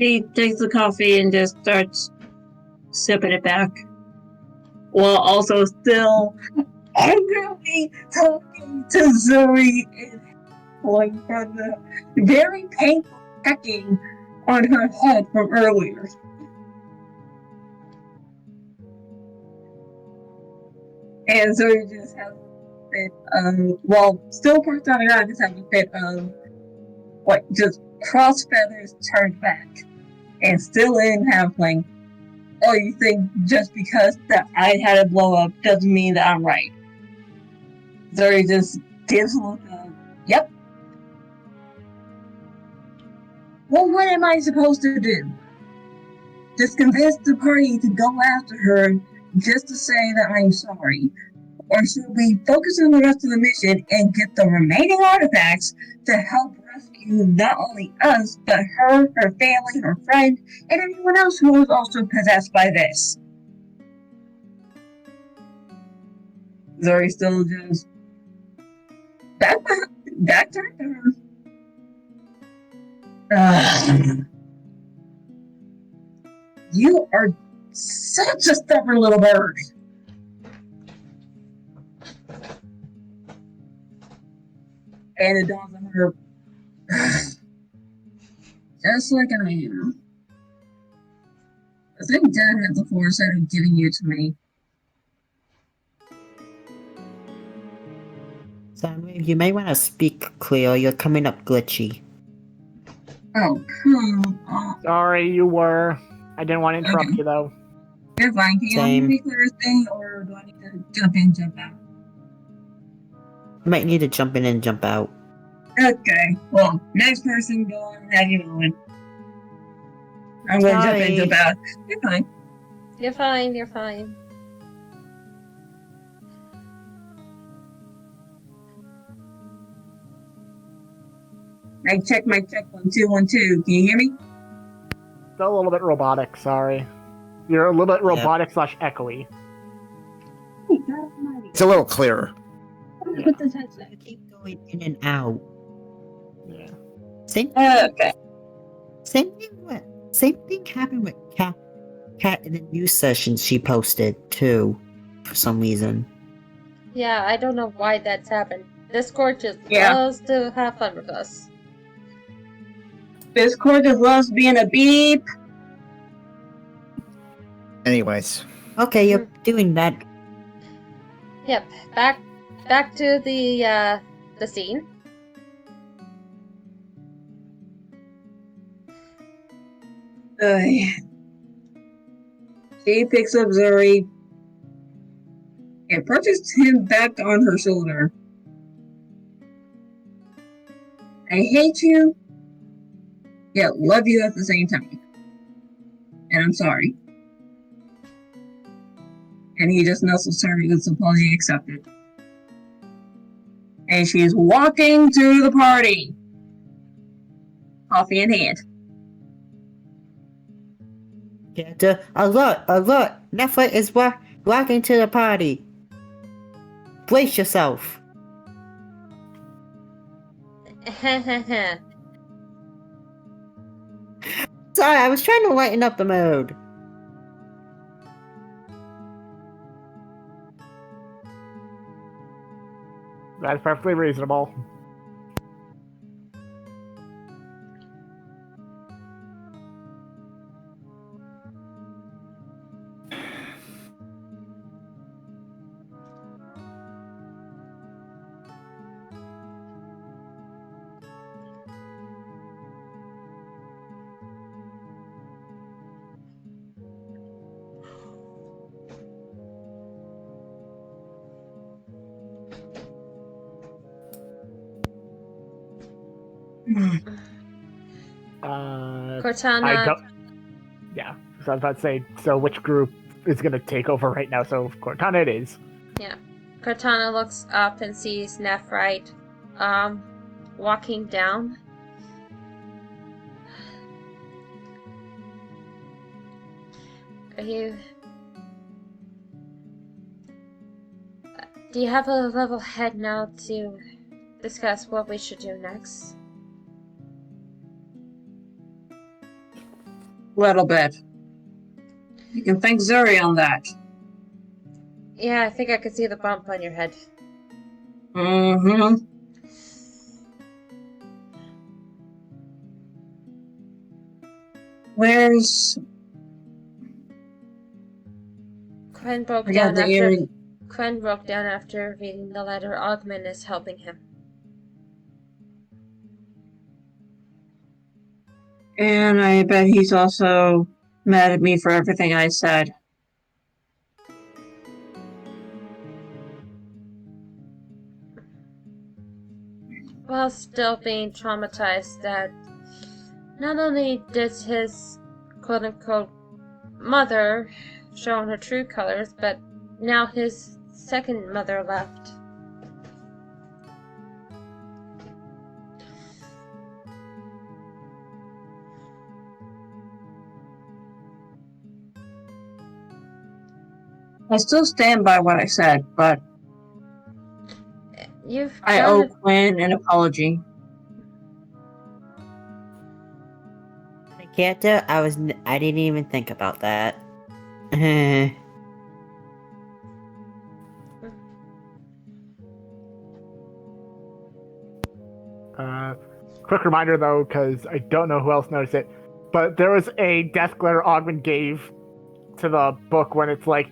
He takes the coffee and just starts sipping it back, while also still angrily talking to Zoe and going for the very painful pecking on her head from earlier. And Zoe just has a fit of, well, still perched on the ground, just have a fit of, like, just cross feathers turned back. And still in halfling. Oh, you think just because that I had a blow up doesn't mean that I'm right? Zoe just gives a look of, yep. Well, what am I supposed to do? Just convince the party to go after her just to say that I'm sorry? Or should we focus on the rest of the mission and get the remaining artifacts to help rescue not only us, but her family, her friend, and anyone else who was also possessed by this? Zoe still just back to her. You are such a stubborn little bird. And it dawns on her, just like I am. I think Dad had the foresight of giving you to me. Samuel, you may want to speak clear. You're coming up glitchy. Oh, come on. Sorry, you were. I didn't want to interrupt you, though. You're fine. Can you let me clear this thing, or do I need to jump in, jump out? You might need to jump in and jump out. Okay. Well, next person, go on. Have you going? I'm going to jump in, jump out. You're fine. You're fine. You're fine. Mic check, 1 2 1 2. Can you hear me? Still a little bit robotic, sorry. You're a little bit robotic / echoey. It's a little clearer. Yeah. Put this headset. I keep going in and out. Yeah. Okay. Same thing happened with Kat in the news sessions she posted too, for some reason. Yeah, I don't know why that's happened. Discord just loves to have fun with us. Discord just loves being a beep. Anyways. Okay, you're doing that. Yep. Back to the scene. She picks up Zuri and perches him back on her shoulder. I hate you, yet love you at the same time. And I'm sorry. And he just nuzzles her with his apology accepted. And she's walking to the party. Coffee in hand. Alert! Netflix is walking to the party. Brace yourself. Sorry, I was trying to lighten up the mood. That's perfectly reasonable. Cortana. Yeah, so I was about to say, so which group is going to take over right now? So Cortana it is. Yeah. Cortana looks up and sees Nephrite walking down. Do you have a level head now to discuss what we should do next? Little bit. You can thank Zuri on that. Yeah, I think I could see the bump on your head. Mm-hmm. Where's... Quen broke I got down the after earring. Quen broke down after reading the letter. Ogman is helping him. And I bet he's also mad at me for everything I said. While still being traumatized that not only did his quote-unquote mother show her true colors, but now his second mother left. I still stand by what I said, but I owe Quinn an apology. Character, I didn't even think about that. Quick reminder though, because I don't know who else noticed it, but there was a death glare Ogman gave to the book when it's like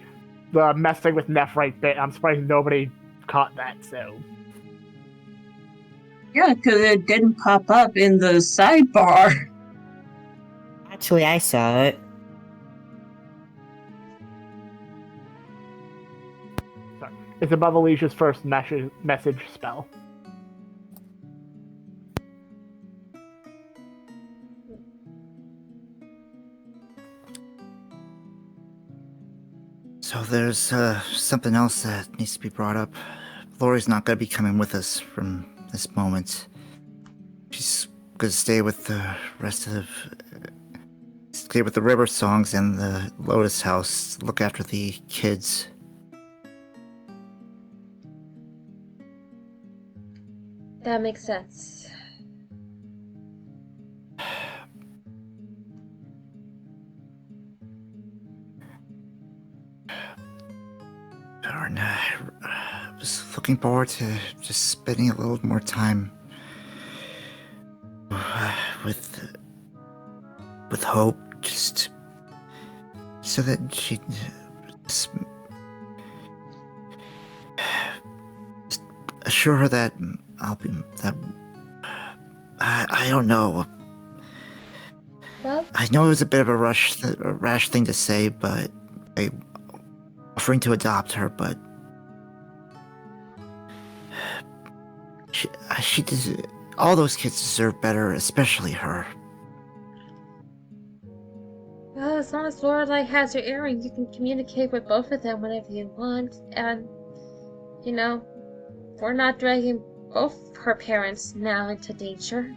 the messing with Nephrite bit. I'm surprised nobody caught that. So Yeah, because it didn't pop up in the sidebar. Actually, I saw it. sorry. It's above Alicia's first message spell. So there's something else that needs to be brought up. Lori's not going to be coming with us from this moment. She's going to stay with the rest of stay with the River Songs and the Lotus House, look after the kids. That makes sense. Darn, I was looking forward to just spending a little more time with Hope, just so that she just assure her that I'll be that. I don't know. Well, I know it was a bit of a rash thing to say, but offering to adopt her, but she does. All those kids deserve better, especially her. well, as long as Lorelai has your earring, you can communicate with both of them whenever you want, and, you know, we're not dragging both her parents now into danger.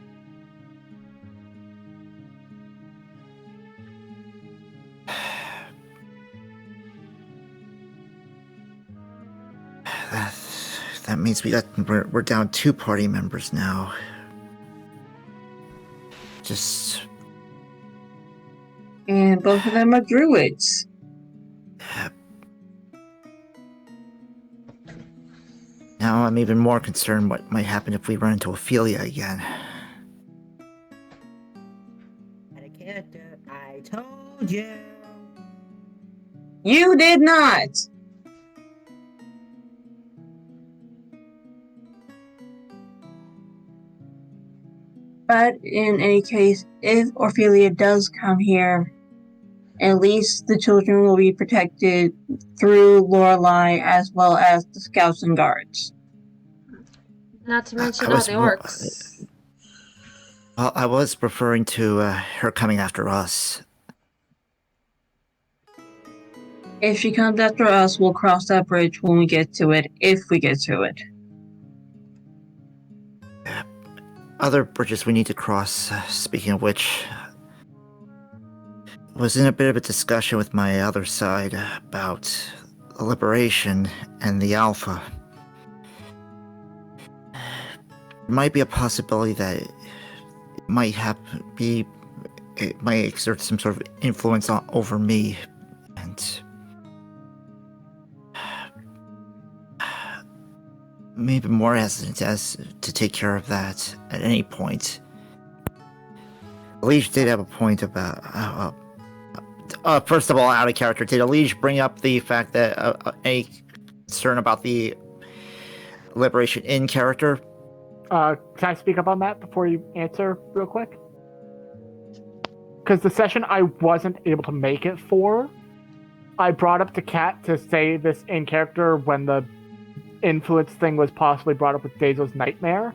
That means we're down 2 party members now. Just And both of them are druids. Now I'm even more concerned what might happen if we run into Ophelia again. Character, I told you. You did not! But in any case, if Ophelia does come here, at least the children will be protected through Lorelai as well as the scouts and guards. Not to mention I all was the more- orcs. Well, I was referring to her coming after us. If she comes after us, we'll cross that bridge when we get to it, if we get to it. Other bridges we need to cross, speaking of which, was in a bit of a discussion with my other side about the Liberation and the Alpha. There might be a possibility that it might be it might exert some sort of influence over me, and maybe more hesitant as to take care of that at any point. Elige did have a point about. First of all, out of character, did Elige bring up the fact that any concern about the liberation in character? Can I speak up on that before you answer real quick? Because the session I wasn't able to make it for, I brought up to Kat to say this in character when the influence thing was possibly brought up with Daizo's nightmare.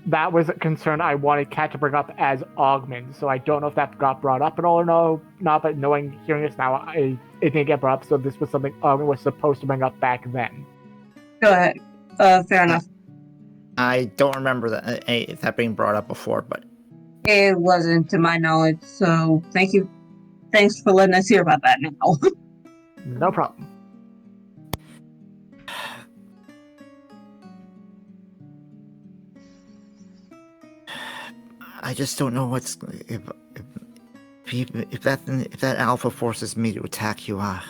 That was a concern I wanted Kat to bring up as Augment, so I don't know if that got brought up at all or not, but hearing this now, it didn't get brought up, so this was something Augment was supposed to bring up back then. Go ahead. Fair enough. I don't remember that being brought up before, but It wasn't to my knowledge, so thank you. Thanks for letting us hear about that now. No problem. I just don't know if that alpha forces me to attack you. I'm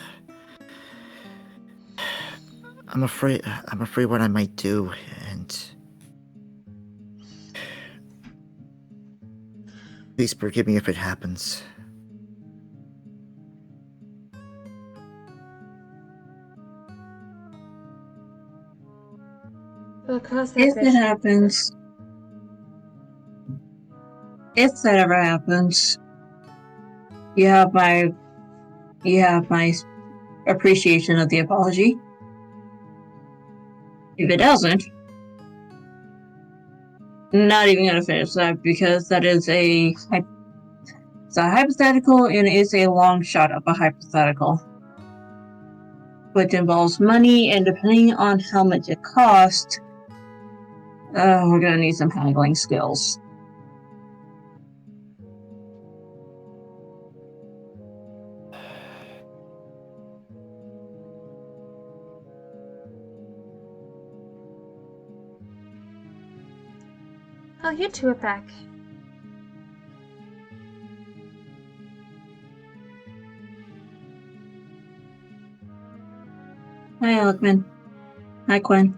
afraid what I might do, and please forgive me if it happens. If it happens, if that ever happens, you have my appreciation of the apology. If it doesn't, not even gonna finish that because that is it's a hypothetical and it's a long shot of a hypothetical, which involves money, and depending on how much it costs, we're gonna need some haggling skills. Oh, you two are back. Hi, Alckman. Hi, Quinn.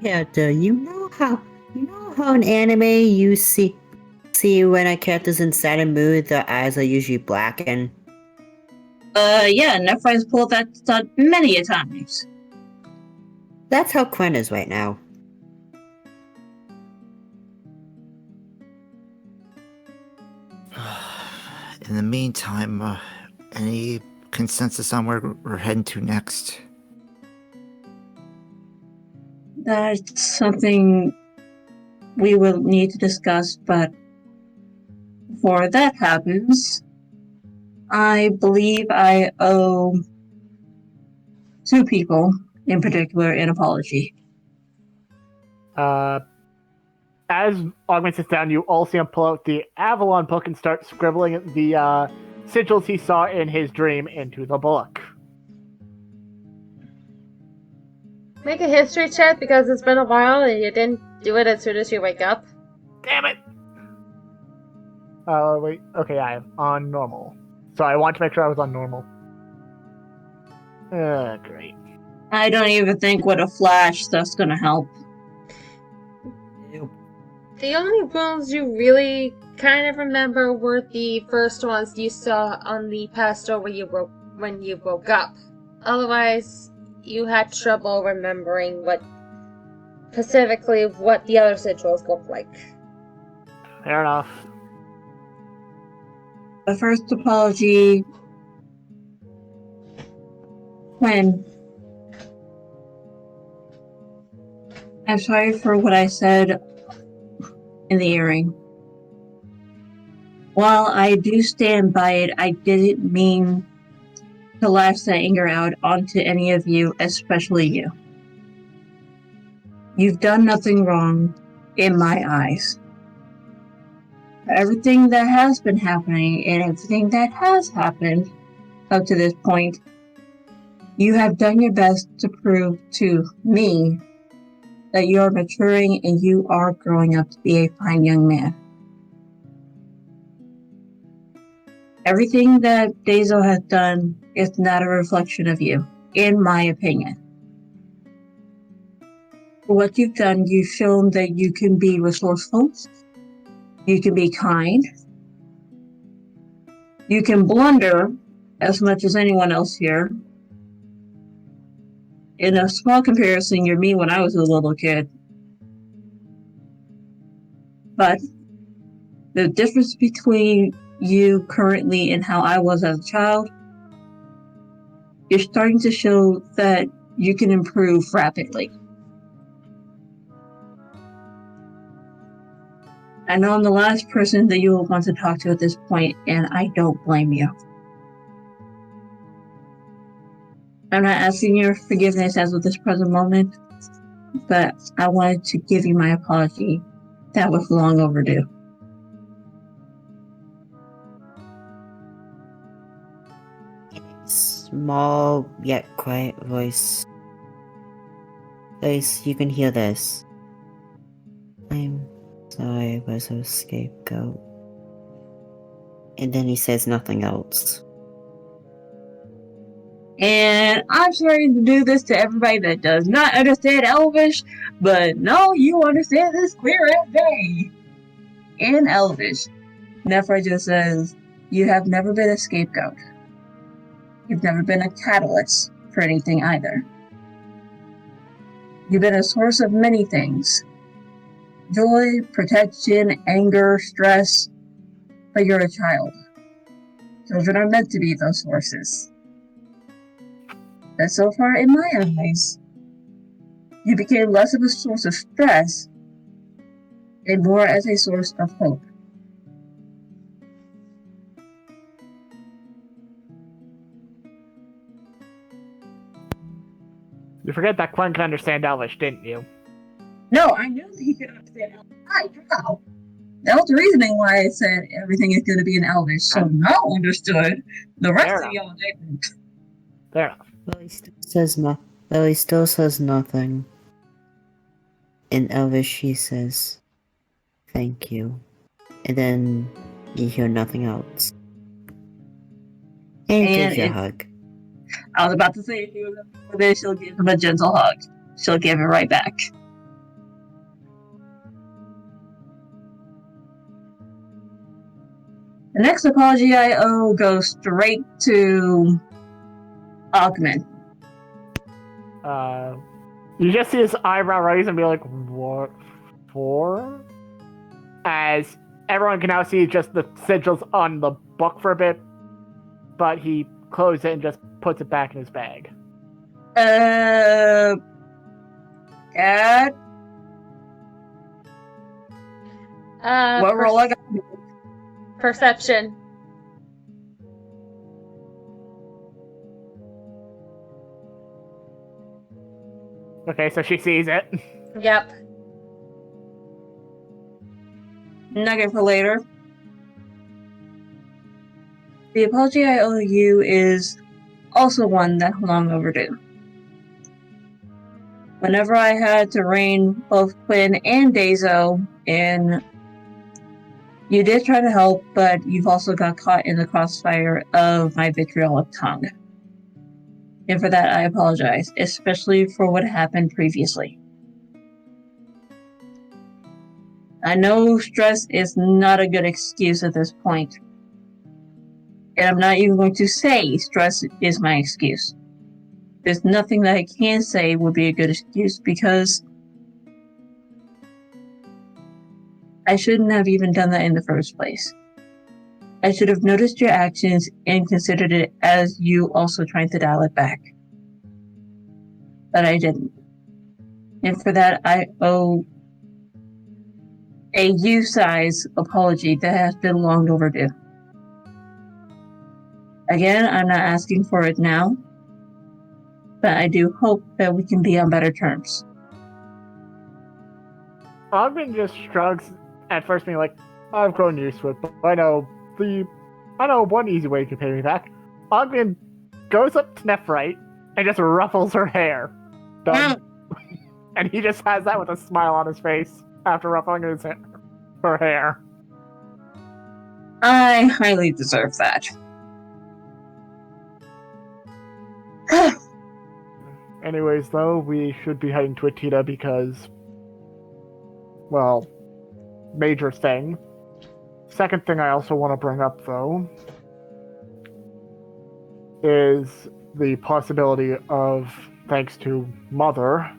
Yeah, do you know how in anime you see when a character's in sad and mood, their eyes are usually blackened? Yeah, Nephi's pulled that stunt many a times. That's how Quinn is right now. In the meantime, any consensus on where we're heading to next? That's something we will need to discuss, but before that happens, I believe I owe two people in particular an apology. As Augment sits down, you all see him pull out the Avalon book and start scribbling the sigils he saw in his dream into the book. Make a history check because it's been a while and you didn't do it as soon as you wake up. Damn it! Wait. Okay, I am on normal. So I want to make sure I was on normal. Great. I don't even think with a flash that's gonna help. The only wounds you really kind of remember were the first ones you saw on the past door when you woke up. Otherwise, you had trouble remembering specifically what the other sigils looked like. Fair enough. The first apology, Quinn. I'm sorry for what I said in the earring. While I do stand by it, I didn't mean to lash that anger out onto any of you, especially you. You've done nothing wrong in my eyes. Everything that has been happening and everything that has happened up to this point, you have done your best to prove to me that you are maturing and you are growing up to be a fine young man. Everything that Dazo has done is not a reflection of you, in my opinion. For what you've done, you've shown that you can be resourceful, you can be kind, you can blunder as much as anyone else here. In a small comparison, you're me when I was a little kid. But the difference between you currently and how I was as a child, you're starting to show that you can improve rapidly. I know I'm the last person that you will want to talk to at this point, and I don't blame you. I'm not asking your forgiveness as of this present moment, but I wanted to give you my apology. That was long overdue. Small yet quiet voice. Place, you can hear this. I'm sorry I was a scapegoat. And then he says nothing else. And I'm sorry to do this to everybody that does not understand Elvish, but no, you understand this clear as day. In Elvish, Nephra just says, you have never been a scapegoat. You've never been a catalyst for anything either. You've been a source of many things. Joy, protection, anger, stress, but you're a child. Children are meant to be those sources. But so far, in my eyes, you became less of a source of stress and more as a source of hope. You forget that Quen can understand Elvish, didn't you? No, I knew that he could understand Elvish. Wow. That was the reasoning why I said everything is going to be in Elvish. So now understood. The rest of y'all didn't. Fair enough. Lily still says nothing. In Elvish, she says, "Thank you," and then you hear nothing else. And gives you a hug. I was about to say, if he was over there, she'll give him a gentle hug. She'll give it right back. The next apology I owe goes straight to Augment. You just see his eyebrow raise and be like, what for? As everyone can now see just the sigils on the book for a bit, but he closes it and just puts it back in his bag. Dad? What roll I got? Perception. Okay, so she sees it. Yep. Nugget for later. The apology I owe you is also one that's long overdue. Whenever I had to rein both Quinn and Dazo in, you did try to help, but you've also got caught in the crossfire of my vitriolic tongue. And for that, I apologize, especially for what happened previously. I know stress is not a good excuse at this point. And I'm not even going to say stress is my excuse. There's nothing that I can say would be a good excuse because I shouldn't have even done that in the first place. I should have noticed your actions and considered it as you also trying to dial it back. But I didn't. And for that, I owe a you-size apology that has been long overdue. Again, I'm not asking for it now, but I do hope that we can be on better terms. Ogden just shrugs at first, being like, I've grown used to it, but I know one easy way you can pay me back. Ogden goes up to Nephrite and just ruffles her hair. Done. And he just has that with a smile on his face after ruffling her hair. I highly deserve that. Anyways, though, we should be heading to Atita because, well, major thing. Second thing I also want to bring up, though, is the possibility of, thanks to Mother,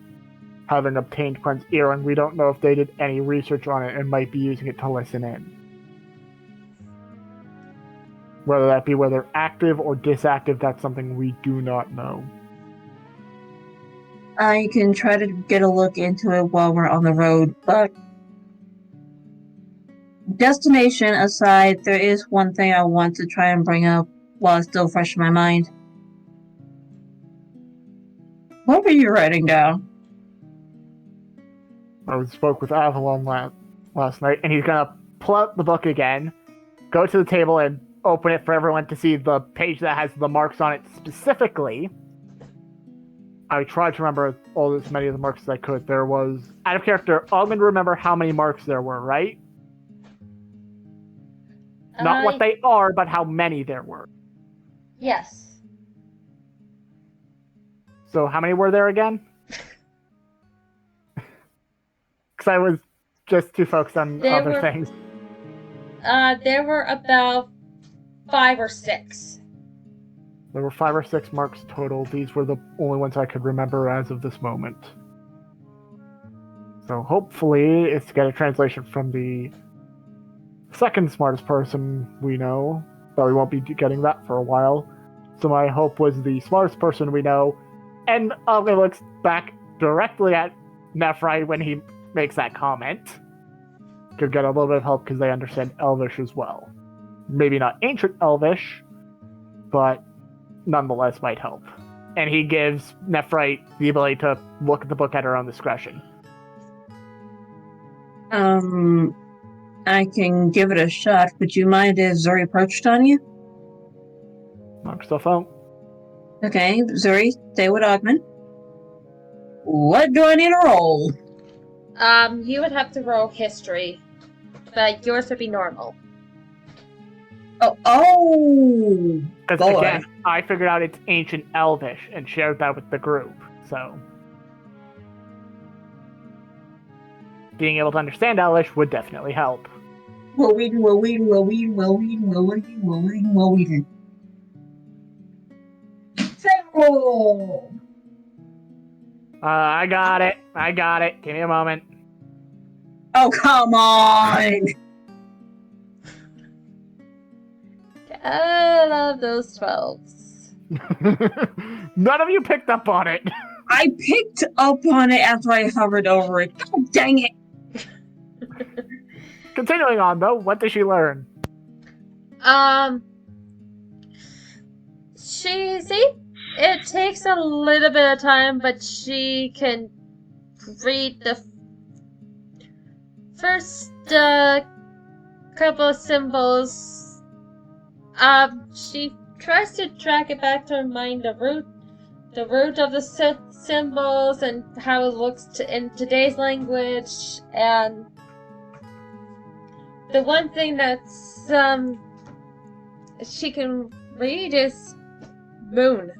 having obtained Quinn's ear, and we don't know if they did any research on it and might be using it to listen in. Whether that be whether active or disactive, that's something we do not know. I can try to get a look into it while we're on the road, but destination aside, there is one thing I want to try and bring up while it's still fresh in my mind. What were you writing down? I spoke with Avalon last night, and he's gonna pull out the book again, go to the table, and open it for everyone to see the page that has the marks on it specifically. I tried to remember as many of the marks as I could. There was, out of character, Ogman, remember how many marks there were, right? Not what they are, but how many there were. Yes. So how many were there again? Because I was just too focused on other things. There were about 5 or 6. There were 5 or 6 marks total. These were the only ones I could remember as of this moment. So hopefully it's to get a translation from the second smartest person we know, but we won't be getting that for a while. So my hope was the smartest person we know, and Ogma looks back directly at Nephrite when he makes that comment. Could get a little bit of help because they understand Elvish as well. Maybe not ancient Elvish, but nonetheless might help. And he gives Nephrite the ability to look at the book at her own discretion. I can give it a shot. Would you mind if Zuri perched on you? Knock stuff out. Okay, Zuri, stay with Ogman. What do I need to roll? You would have to roll history, but yours would be normal. Oh! Because again, I figured out it's ancient Elvish and shared that with the group, so being able to understand Elvish would definitely help. Roll! I got it. Give me a moment. Oh, come on! I love those 12s. None of you picked up on it. I picked up on it after I hovered over it. God dang it! Continuing on, though, what did she learn? It takes a little bit of time, but she can read the first couple of symbols. She tries to track it back to her mind, the root of the symbols and how it looks in today's language, and the one thing that's she can read is moon.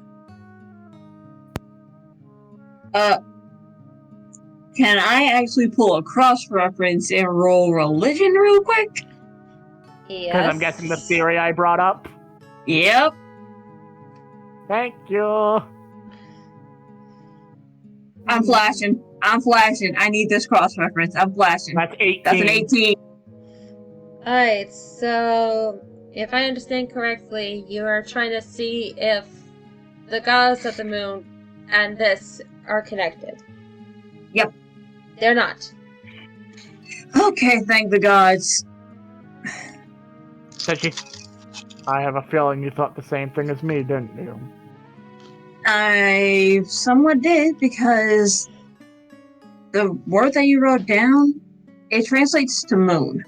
Can I actually pull a cross-reference and roll religion real quick? Yes. Because I'm guessing the theory I brought up. Yep. Thank you. I'm flashing. I need this cross-reference. I'm flashing. That's 18. That's an 18. Alright, so if I understand correctly, you are trying to see if the gods of the moon and this are connected. Yep. They're not. Okay, thank the gods. I have a feeling you thought the same thing as me, didn't you? I somewhat did, because the word that you wrote down, it translates to moon.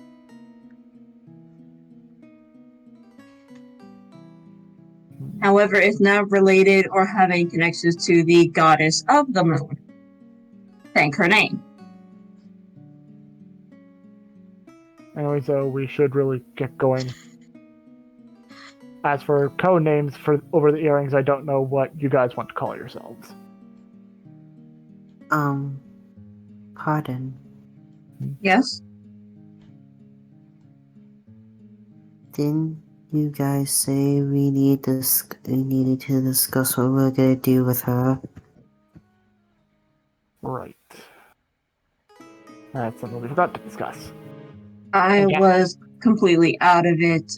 However, it's not related or have any connections to the goddess of the moon. Thank her name. Anyway, so we should really get going. as for code names for over the earrings, I don't know what you guys want to call yourselves. Pardon. Yes? Didn't you guys say we needed to discuss what we're gonna do with her? Right. That's something we forgot to discuss. I Okay. was completely out of it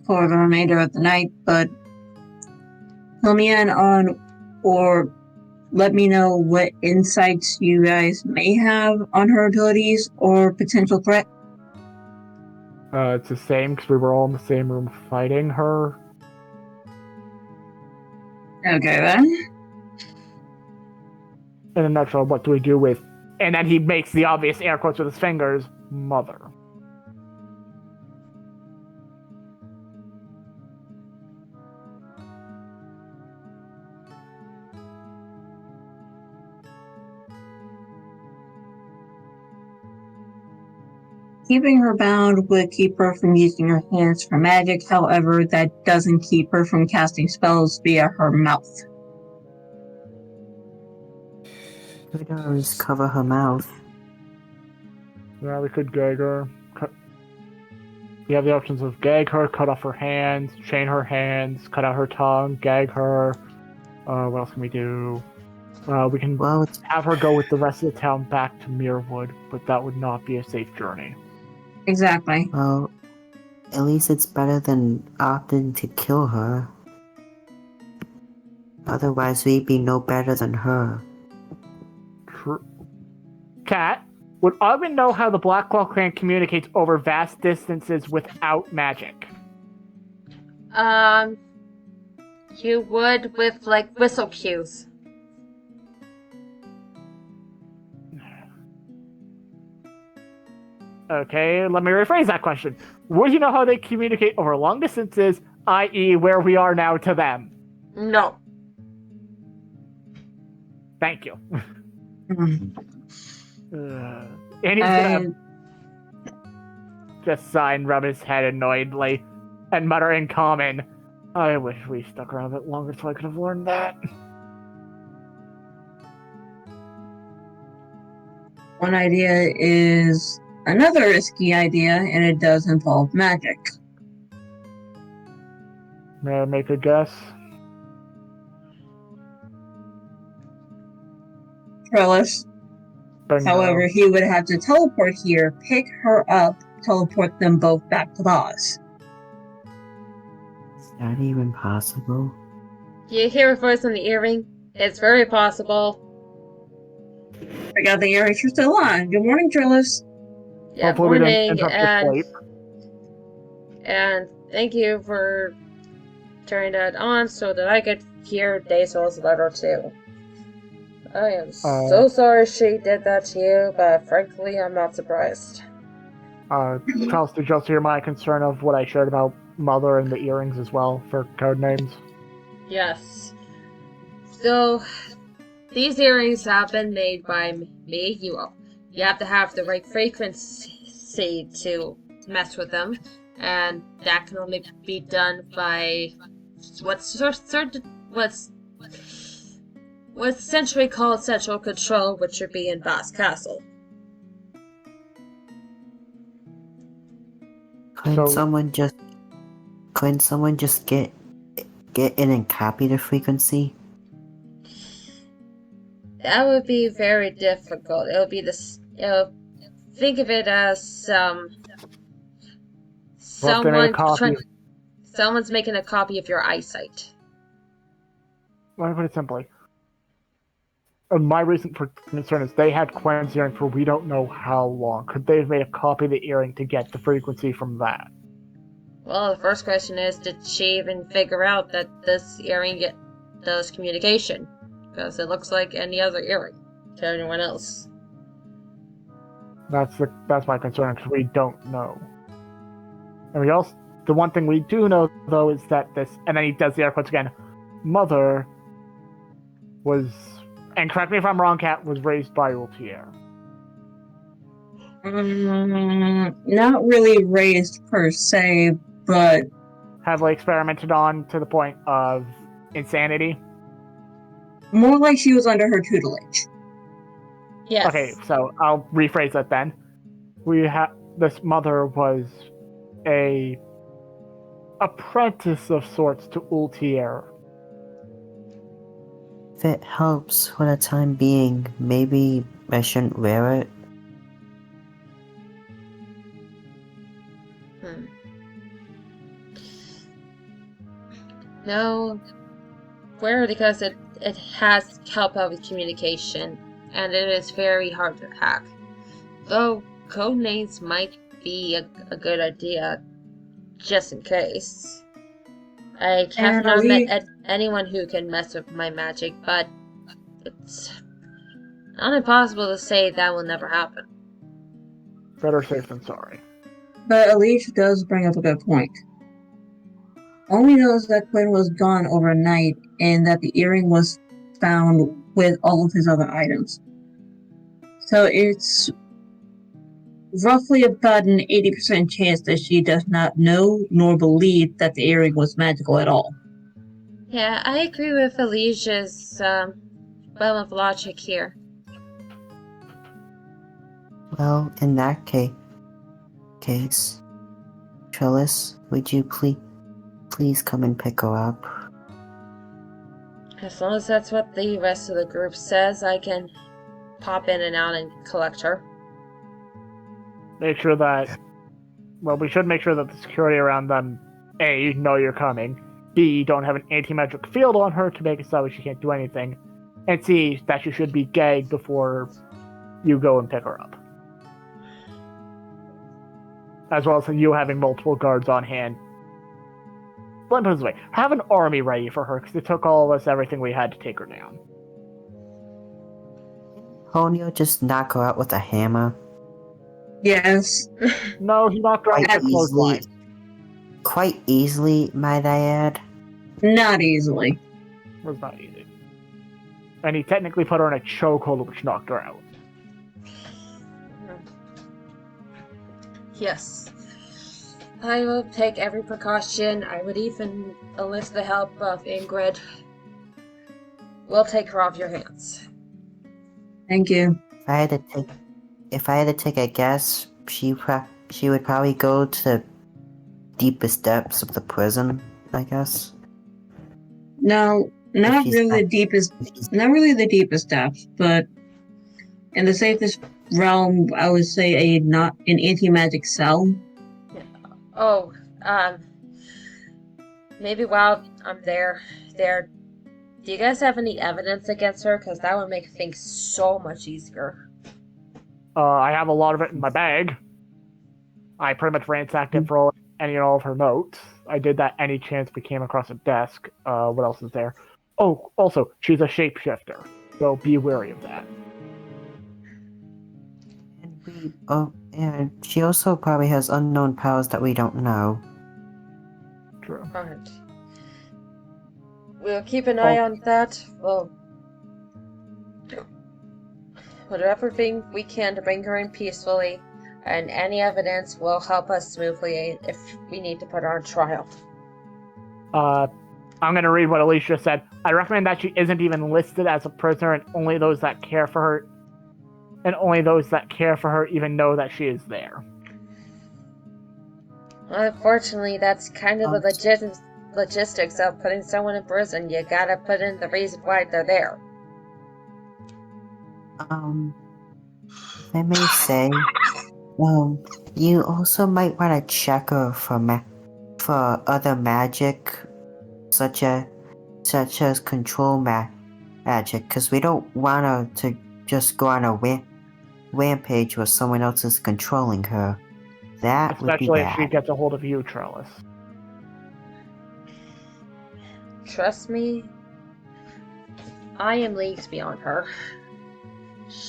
for the remainder of the night, but fill me in on or let me know what insights you guys may have on her abilities or potential threat. It's the same because we were all in the same room fighting her. Okay then. In a nutshell, what do we do with... And then he makes the obvious air quotes with his fingers, mother. Keeping her bound would keep her from using her hands for magic, however, that doesn't keep her from casting spells via her mouth. We could always cover her mouth. Yeah, we could gag her. You have the options of gag her, cut off her hands, chain her hands, cut out her tongue, gag her. What else can we do? We can have her go with the rest of the town back to Muirwood, but that would not be a safe journey. Exactly. Well, at least it's better than opting to kill her. Otherwise, we'd be no better than her. True. Cat, would Ogden know how the Black Claw clan communicates over vast distances without magic? You would with, like, whistle cues. Okay, let me rephrase that question. Would you know how they communicate over long distances, i.e. where we are now to them? No. Thank you. Mm. And he's gonna just sigh and rub his head annoyedly and mutter in common, I wish we stuck around a bit longer so I could have learned that. One idea is another risky idea, and it does involve magic. May I make a guess? Trellis. Bingo. However, he would have to teleport here, pick her up, teleport them both back to Oz. Is that even possible? You hear a voice on the earring? It's very possible. I got the earrings are still on. Good morning, Trellis. Yeah, Hopefully we didn't morning, interrupt your sleep. and thank you for turning that on so that I could hear Daisol's letter too. I am so sorry she did that to you, but frankly, I'm not surprised. Charles, did you also hear my concern of what I shared about Mother and the earrings as well for code names? Yes. So, these earrings have been made by me. You have to have the right frequency to mess with them, and that can only be done by what's essentially called central control, which would be in Bass Castle. Couldn't someone just get in and copy the frequency? That would be very difficult. It would be this. Think of it as someone's making a copy of your eyesight. Let me put it simply. My reason for concern is they had Quinn's earring for we don't know how long. Could they have made a copy of the earring to get the frequency from that? Well, the first question is, did she even figure out that this earring does communication? Because it looks like any other earring to anyone else. That's my concern, because we don't know. And the one thing we do know, though, is that and then he does the air quotes again, Mother was, and correct me if I'm wrong, Kat, was raised by Ultier. Not really raised per se, but heavily experimented on to the point of insanity? More like she was under her tutelage. Yes. Okay, so I'll rephrase that then. This mother was a apprentice of sorts to Ultier. If it helps for the time being, maybe I shouldn't wear it. No, wear it because it has help out with communication, and it is very hard to hack. Though codenames might be a good idea, just in case. I have not met anyone who can mess with my magic, but it's not impossible to say that will never happen. Better safe than sorry. But Alicia does bring up a good point. Only knows that Quinn was gone overnight and that the earring was found with all of his other items. So it's roughly about an 80% chance that she does not know nor believe that the earring was magical at all. Yeah, I agree with Alicia's realm of logic here. Well, in that case, Trellis, would you please come and pick her up? As long as that's what the rest of the group says, I can pop in and out and collect her. Make sure that... Well, we should make sure that the security around them, A, know you're coming, B, don't have an anti-magic field on her to make it so she can't do anything, and C, that she should be gagged before you go and pick her up. As well as you having multiple guards on hand. Let me put it this way, have an army ready for her, because it took all of us everything we had to take her down. Honio just knock her out with a hammer? Yes. No, he knocked her out with a clothesline. Quite easily, might I add. Not easily. It was not easy. And he technically put her in a chokehold, which knocked her out. Yes. I will take every precaution. I would even enlist the help of Ingrid. We'll take her off your hands. Thank you. If I had to take a guess, she would probably go to the deepest depths of the prison, I guess. No, not really the deepest depth, but in the safest realm, I would say an anti-magic cell. Oh, maybe while I'm there, do you guys have any evidence against her? Because that would make things so much easier. I have a lot of it in my bag. I pretty much ransacked it for any and all of her notes. I did that any chance we came across a desk. What else is there? Oh, also, she's a shapeshifter, so be wary of that. And she also probably has unknown powers that we don't know. True. Alright. We'll keep an eye on that. We'll do whatever thing we can to bring her in peacefully, and any evidence will help us smoothly if we need to put her on trial. I'm going to read what Alicia said. I recommend that she isn't even listed as a prisoner, and only those that care for her even know that she is there. Unfortunately, that's kind of the logistics of putting someone in prison. You gotta put in the reason why they're there. If I may say, you also might want to check her for other magic, such as control magic, because we don't want her to just go on a rampage where someone else is controlling her. That would be bad. Especially if she gets a hold of you, Trellis. Trust me, I am leagues beyond her.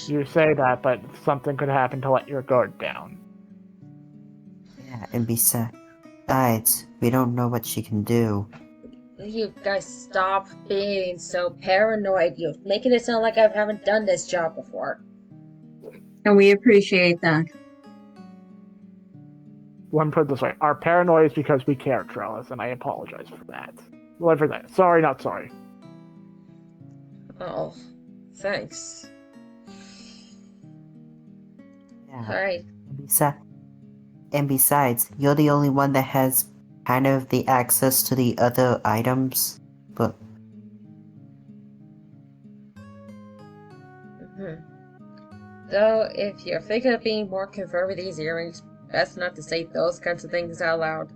You say that, but something could happen to let your guard down. Yeah, and besides, we don't know what she can do. You guys stop being so paranoid. You're making it sound like I haven't done this job before. And we appreciate that. let me put it this way. Our paranoia is because we care, Trellis, and I apologize for that. Well, for that. Sorry, not sorry. Oh, thanks. Yeah. Alright. And besides, you're the only one that has kind of the access to the other items. But Though, if you're thinking of being more covert with these earrings, best not to say those kinds of things out loud.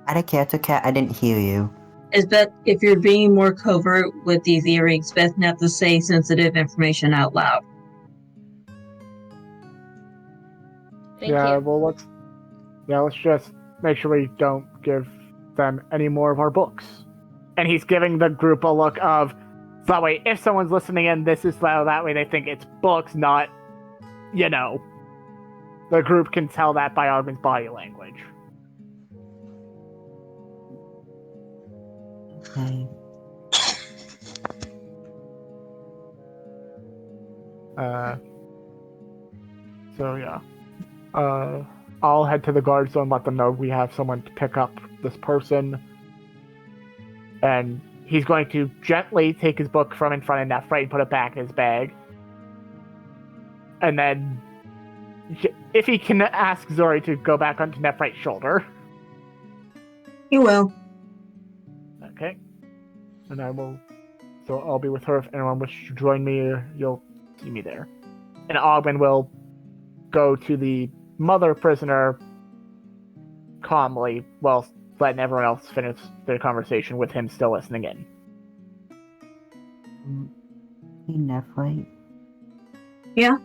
out of character, Cat, I didn't hear you. Is that if you're being more covert with these earrings, best not to say sensitive information out loud. Thank Yeah, you. well, let's just make sure we don't give them any more of our books. And he's giving the group a look of, so that way, if someone's listening in, this is so that way they think it's books, not, the group can tell that by Ogden's body language. Okay. So yeah. I'll head to the guard zone, let them know we have someone to pick up this person. And he's going to gently take his book from in front of Nephrite and put it back in his bag. And then, if he can ask Zori to go back onto Nephrite's shoulder. You will. Okay. And so I'll be with her if anyone wishes to join me, you'll see me there. And Ogden will go to the mother prisoner calmly, while letting everyone else finish their conversation with him still listening in. Hey, Nephrite. Yeah?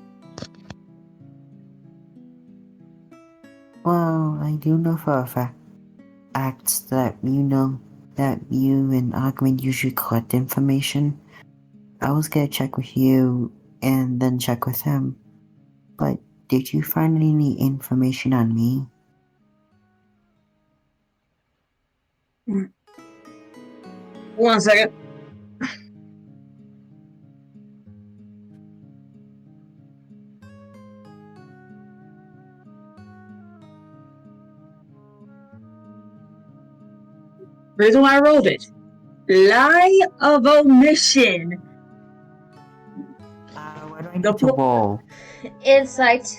Well, I do know for a fact that that you and Ogden usually collect information. I was gonna check with you and then check with him. But did you find any information on me? One second. Reason why I rolled it. Lie of omission. What do I need to roll? Insight.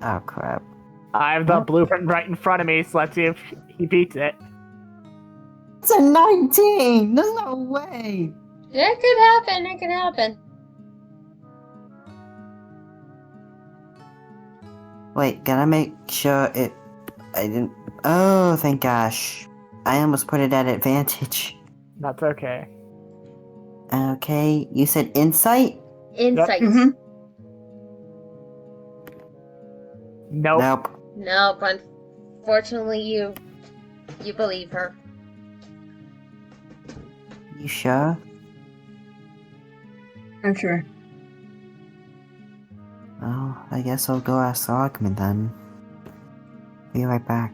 Oh, crap. I have the blueprint right in front of me, so let's see if he beats it. It's a 19! There's no way! It could happen, it could happen. Wait, gotta make sure I didn't... Oh, thank gosh. I almost put it at advantage. That's okay. Okay, you said insight? Insight. Mm-hmm. Nope. Nope, unfortunately you believe her. You sure? I'm sure. Well, I guess I'll go ask Ogman then. Be right back.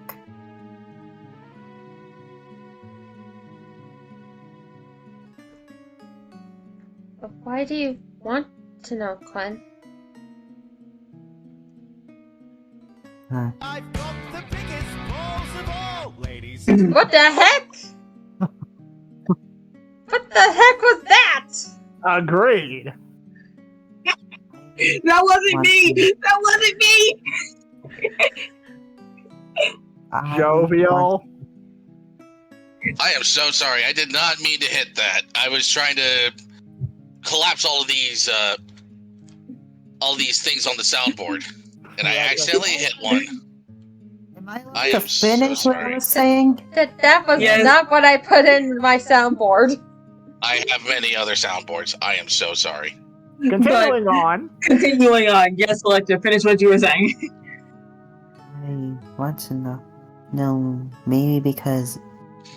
But why do you want to know, Glenn? I've got the biggest balls of all, ladies. What the heck? What the heck was that? Agreed. That wasn't me! That wasn't me! Jovial. I am so sorry. I did not mean to hit that. I was trying to collapse all of these things on the soundboard, and I accidentally hit one. Am I I allowed to am so finish what I sorry. was saying? That was Yes. not what I put in my soundboard. I have many other soundboards. I am so sorry. Continuing on. Continuing on. Yes, Selector, finish what you were saying. I want to know. No, maybe because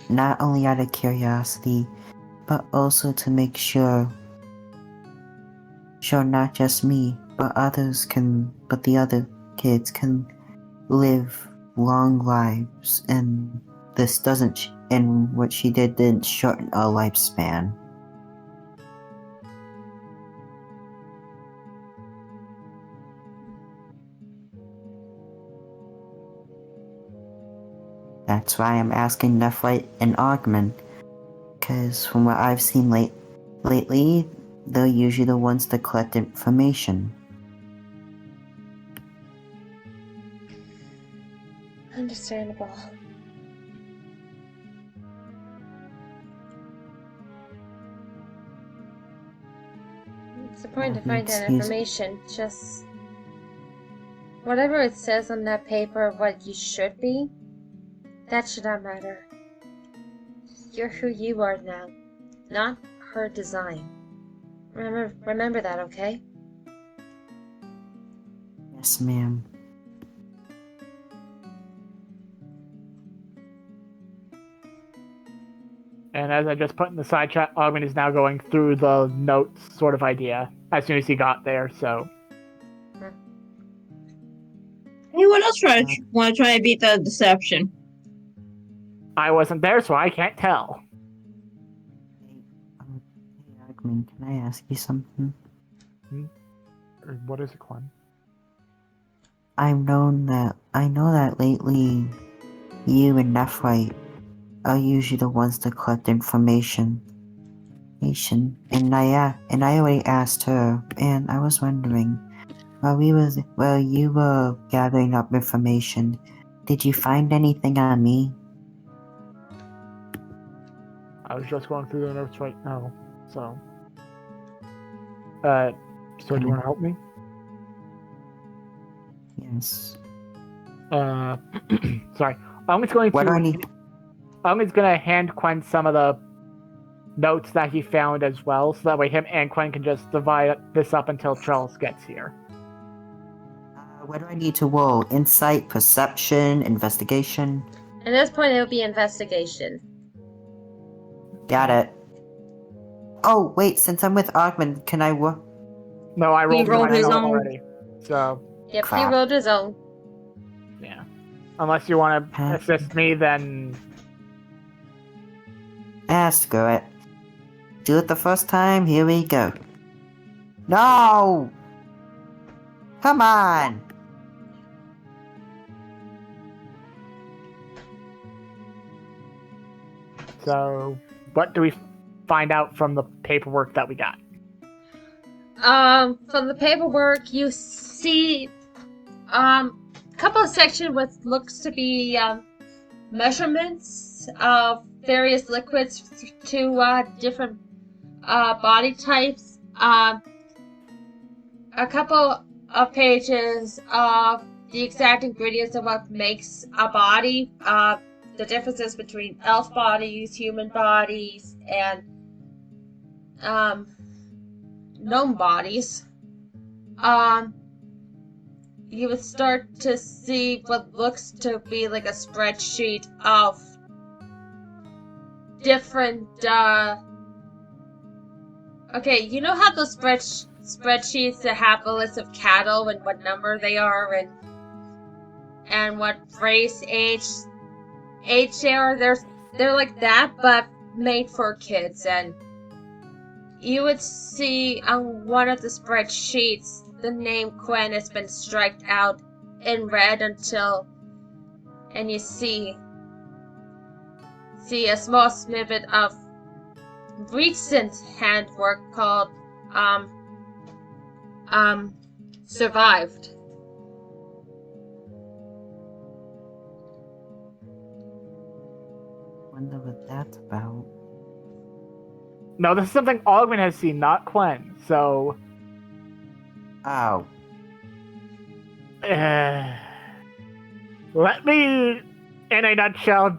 not only out of curiosity, but also to make sure not just me, but the other kids can live long lives, and this doesn't, and what she didn't shorten a lifespan. . That's why I'm asking Nephrite and Augment. Because from what I've seen lately, they're usually the ones that collect information. Understandable. What's the point to find that information? Just whatever it says on that paper, what you should be, that should not matter. You're who you are now, not her design. Remember that, okay? Yes, ma'am. And as I just put in the side chat, Augment is now going through the notes sort of idea as soon as he got there, so. Anyone else want to try and beat the deception? I wasn't there, so I can't tell. Hey, Augment, can I ask you something? What is it, Quinn? I know that lately, you and Nephrite are usually the ones that collect information. And I already asked her, and I was wondering, while you were gathering up information, did you find anything on me? I was just going through the notes right now, so. So do you want to help me? Yes. Sorry. I'm just going to hand Quen some of the notes that he found as well, so that way him and Quen can just divide this up until Charles gets here. What do I need to roll? Insight, perception, investigation? At this point, it would be investigation. Got it. Oh, wait, since I'm with Augment, can I No, I rolled rolled his own already. So. Yep, Crap. he rolled his own. Yeah. Unless you want to assist me, then. Screw it. Do it the first time, here we go. No! Come on! So, what do we find out from the paperwork that we got? From the paperwork, you see, a couple of sections with looks to be, measurements of various liquids to, different, body types. A couple of pages of the exact ingredients of what makes a body, the differences between elf bodies, human bodies, and, gnome bodies. You would start to see what looks to be like a spreadsheet of different, okay, you know how those spreadsheets that have a list of cattle and what number they are and what race, age they are? They're like that, but made for kids, and you would see on one of the spreadsheets the name Quen has been striked out in red and you see a small snippet of recent handwork called survived. Wonder what that's about. No, this is something Augment has seen, not Quen, so. Oh. Let me, in a nutshell.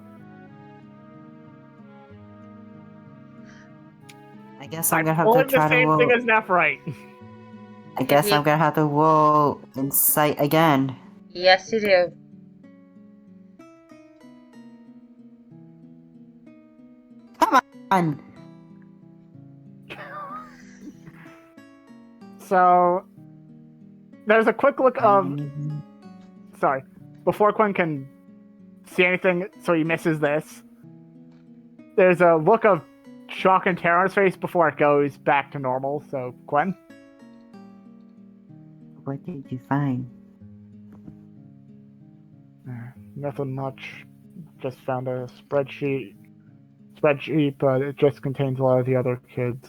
I guess I'm gonna have to try to the same roll. thing as Nephrite. I guess I'm gonna have to roll insight again. Yes, you do. Come on! So, there's a quick look of. Sorry. Before Quen can see anything, so he misses this, there's a look of shock and terror on his face before it goes back to normal. So, Quen? What did you find? Nothing much. just found a spreadsheet, but it just contains a lot of the other kids.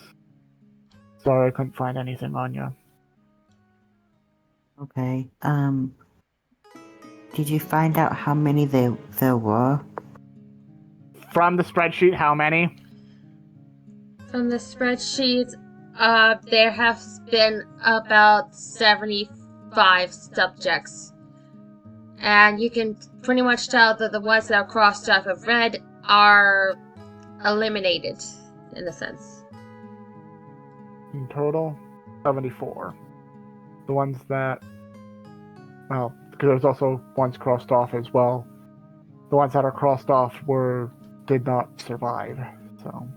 Sorry, I couldn't find anything on you. Okay. Did you find out how many there were? From the spreadsheet, how many? From the spreadsheet, there have been about 75 subjects. And you can pretty much tell that the ones that are crossed off of red are eliminated, in a sense. In total, 74. The ones that... Well, because there's also ones crossed off as well. The ones that are crossed off did not survive, so...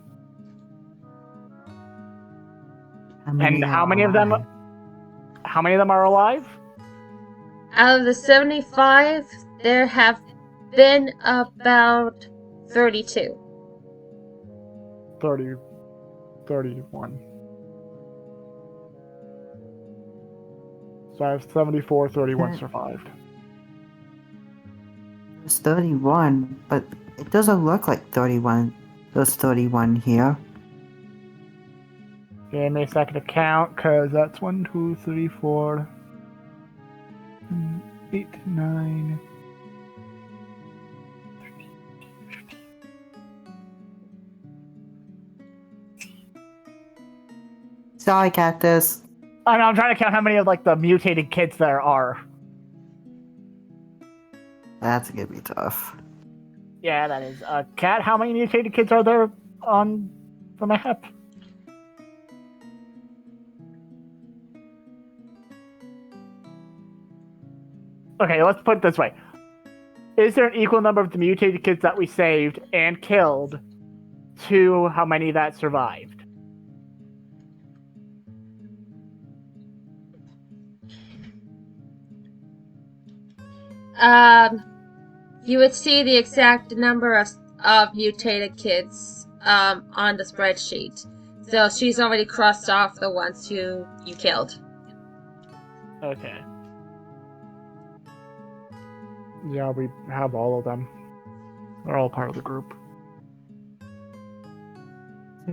How many of them are alive? Out of the 75, there have been about 32. 31. So I have 74, 31 survived. There's 31, but it doesn't look like 31. There's 31 here. Give me a second to count, because that's 1, 2, 3, 4, 8, 9. Sorry, Cactus. I know, I'm trying to count how many of the mutated kids there are. That's gonna be tough. Yeah, that is. Kat, how many mutated kids are there on the map? Okay, let's put it this way. Is there an equal number of the mutated kids that we saved and killed to how many that survived? You would see the exact number of mutated kids on the spreadsheet. So she's already crossed off the ones who you killed. Okay. Yeah, we have all of them. They're all part of the group.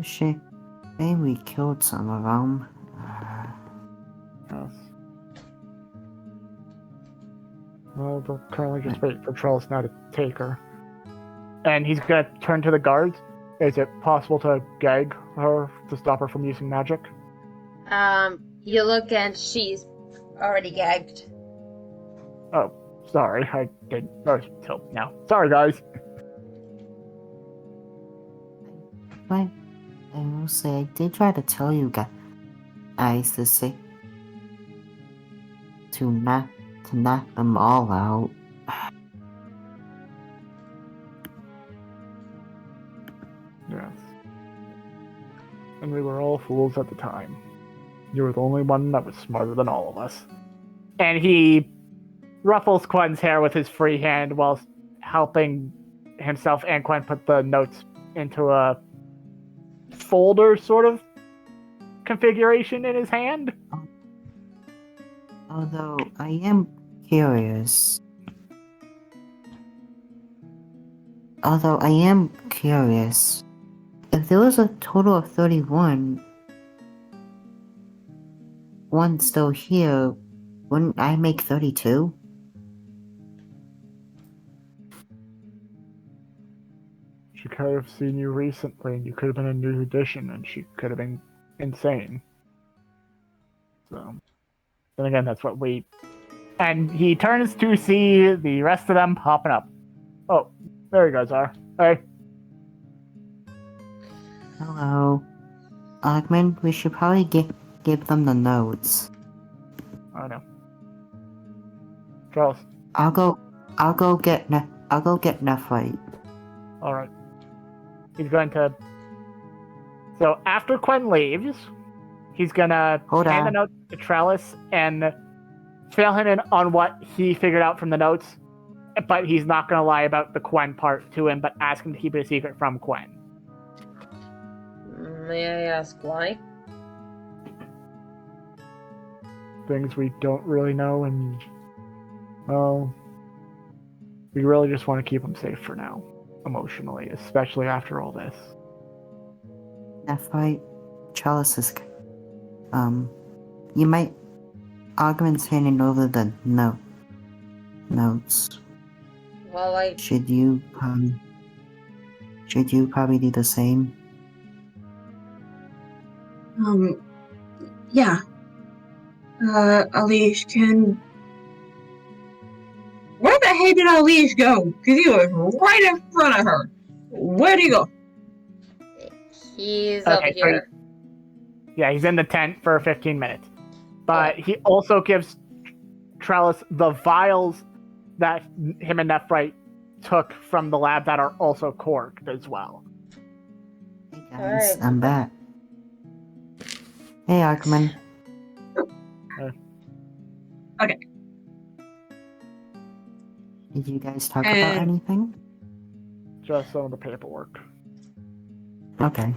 So maybe we killed some of them. Yes. Well, we're currently just waiting for Trellis now to take her. And he's gonna turn to the guards. Is it possible to gag her to stop her from using magic? You look and she's already gagged. Oh, sorry, I didn't notice till now. Sorry, guys. But I will say, I did try to tell you guys to say to knock them all out. Yes. And we were all fools at the time. You were the only one that was smarter than all of us. And he ruffles Quen's hair with his free hand while helping himself and Quen put the notes into a folder sort of configuration in his hand. Although I am curious. If there was a total of 31, one still here, wouldn't I make 32? She could have seen you recently, and you could have been a new addition, and she could have been insane. So, then again, that's what we... And he turns to see the rest of them popping up. Oh, there you guys are. Hey. Hello. Augment, we should probably give them the notes. I know. Charles. I'll go get Nephrite. Alright. He's going to... So, after Quen leaves, he's gonna hand the note to Trellis and fill him in on what he figured out from the notes, but he's not gonna lie about the Quen part to him, but ask him to keep it a secret from Quen. May I ask why? Things we don't really know, and well, we really just want to keep him safe for now. emotionally, especially after all this. Nephrite, Chalice is. You might. Augment's handing over the notes. Well, Should you probably do the same? Yeah. Alish can. Where the heck did Alish go? Because he was right in front of her. Where'd he go? he's over here. Yeah, he's in the tent for 15 minutes. But he also gives Trellis the vials that him and Nephrite took from the lab that are also corked as well. Hey guys, Alright. I'm back. Hey Augment. Okay. Did you guys talk about anything? Just some of the paperwork. Okay.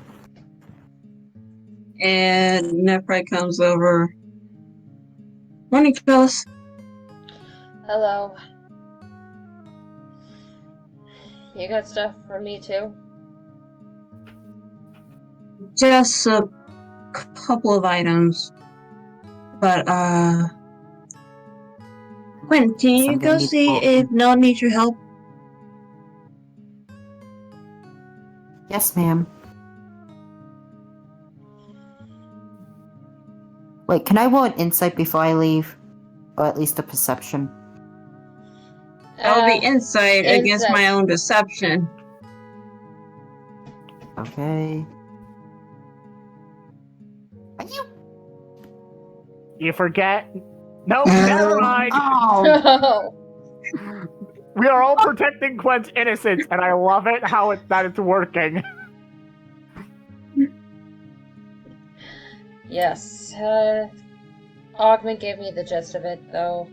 And Nephrite comes over. Morning, Phyllis. Hello. You got stuff for me too? Just a couple of items. But, Quinn, can you go see if Noah needs your help? Yes, ma'am. Wait, can I roll an insight before I leave? Or at least a perception? That would be insight against my own deception. Okay. Are you? You forget? Nope, never mind. Oh! We are all protecting Gwen's innocence, and I love it that it's working. Yes. Augment gave me the gist of it, though.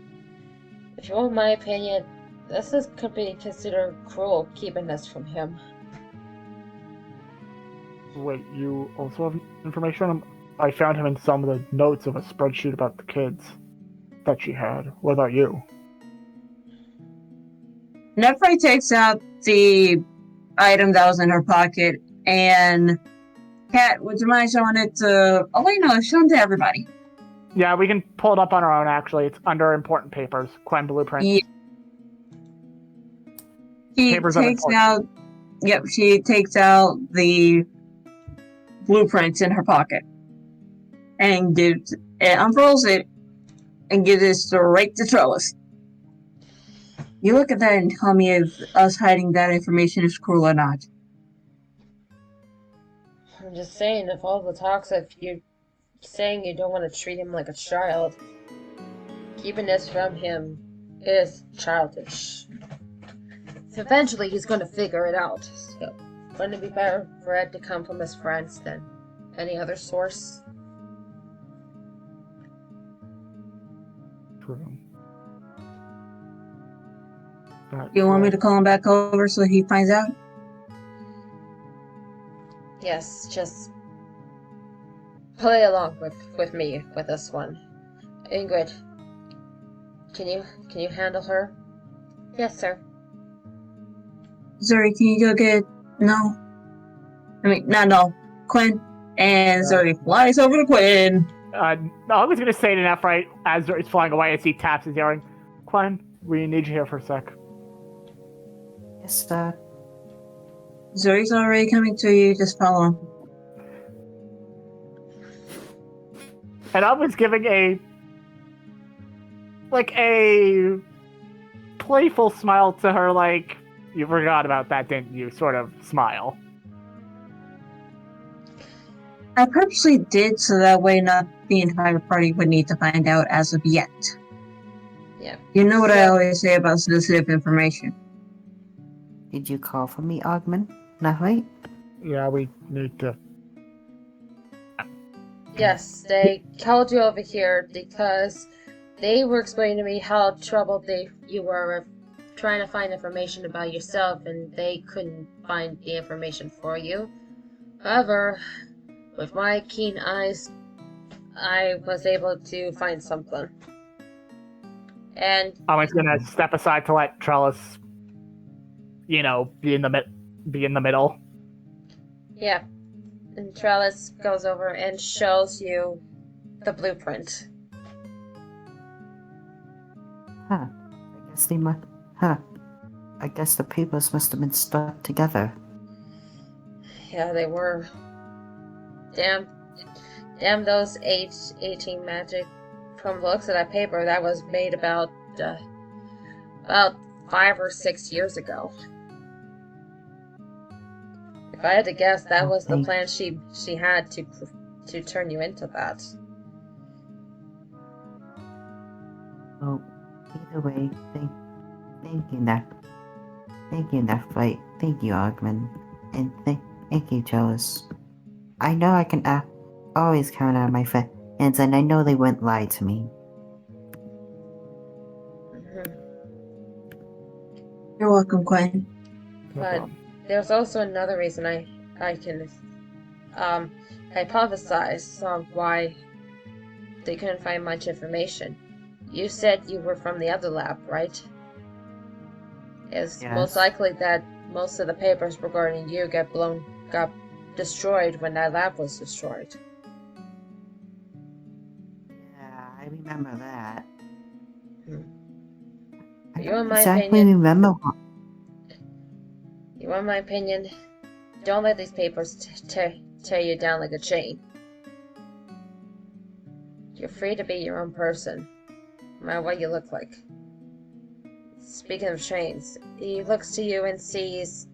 If you want my opinion, could be considered cruel, keeping this from him. Wait, you also have information on him? I found him in some of the notes of a spreadsheet about the kids that she had. What about you? Nephrite takes out the item that was in her pocket, and Kat, would you mind showing it to... Oh, wait, no, show it to everybody. Yeah, we can pull it up on our own, actually. It's under important papers. Quen Blueprint. Yeah. She takes out the blueprints in her pocket and unfurls it and gives it straight to Trellis. You look at that and tell me if us hiding that information is cruel or not. I'm just saying, if all the talks of you saying you don't want to treat him like a child, keeping this from him is childish. So eventually he's going to figure it out. So, wouldn't it be better for it to come from his friends than any other source? True. You want me to call him back over so he finds out? Yes, just play along with me with this one. Ingrid, can you handle her? Yes, sir. Zuri, can you go get Quinn? And Zuri flies over to Quinn. I was going to say to Nephrite as he's flying away as he taps his earring, Quen, we need you here for a sec. Yes, sir. Zuri's already coming to you, just follow him. And I was giving a playful smile to her, like, you forgot about that, didn't you? Sort of smile. I purposely did so that way not the entire party would need to find out as of yet. Yeah. You know what I always say about sensitive information. Did you call for me, Augment? Not right? Yeah, we need to... Yes, they called you over here because they were explaining to me how troubled you were trying to find information about yourself, and they couldn't find the information for you. However, with my keen eyes, I was able to find something. And I was going to step aside to let Trellis, be in the be in the middle. Yeah. And Trellis goes over and shows you the blueprint. Huh. I guess they must. Huh. I guess the papers must have been stuck together. Yeah, they were. Damn those 18 magic. From the looks of that paper, that was made about 5 or 6 years ago. If I had to guess, that was the plan she had to turn you into that. Well, either way, thank you, Nephrite. Thank you, Augment. And thank you, Jealous. I know I can always count on my friends, and I know they wouldn't lie to me. You're welcome, Quinn. But there's also another reason I can hypothesize on why they couldn't find much information. You said you were from the other lab, right? It's Yes. most likely that most of the papers regarding you got destroyed when that lab was destroyed. Yeah, I remember that. I You don't want my exactly opinion? remember what. You want my opinion? Don't let these papers tear you down like a chain. You're free to be your own person, no matter what you look like. Speaking of chains, he looks to you and sees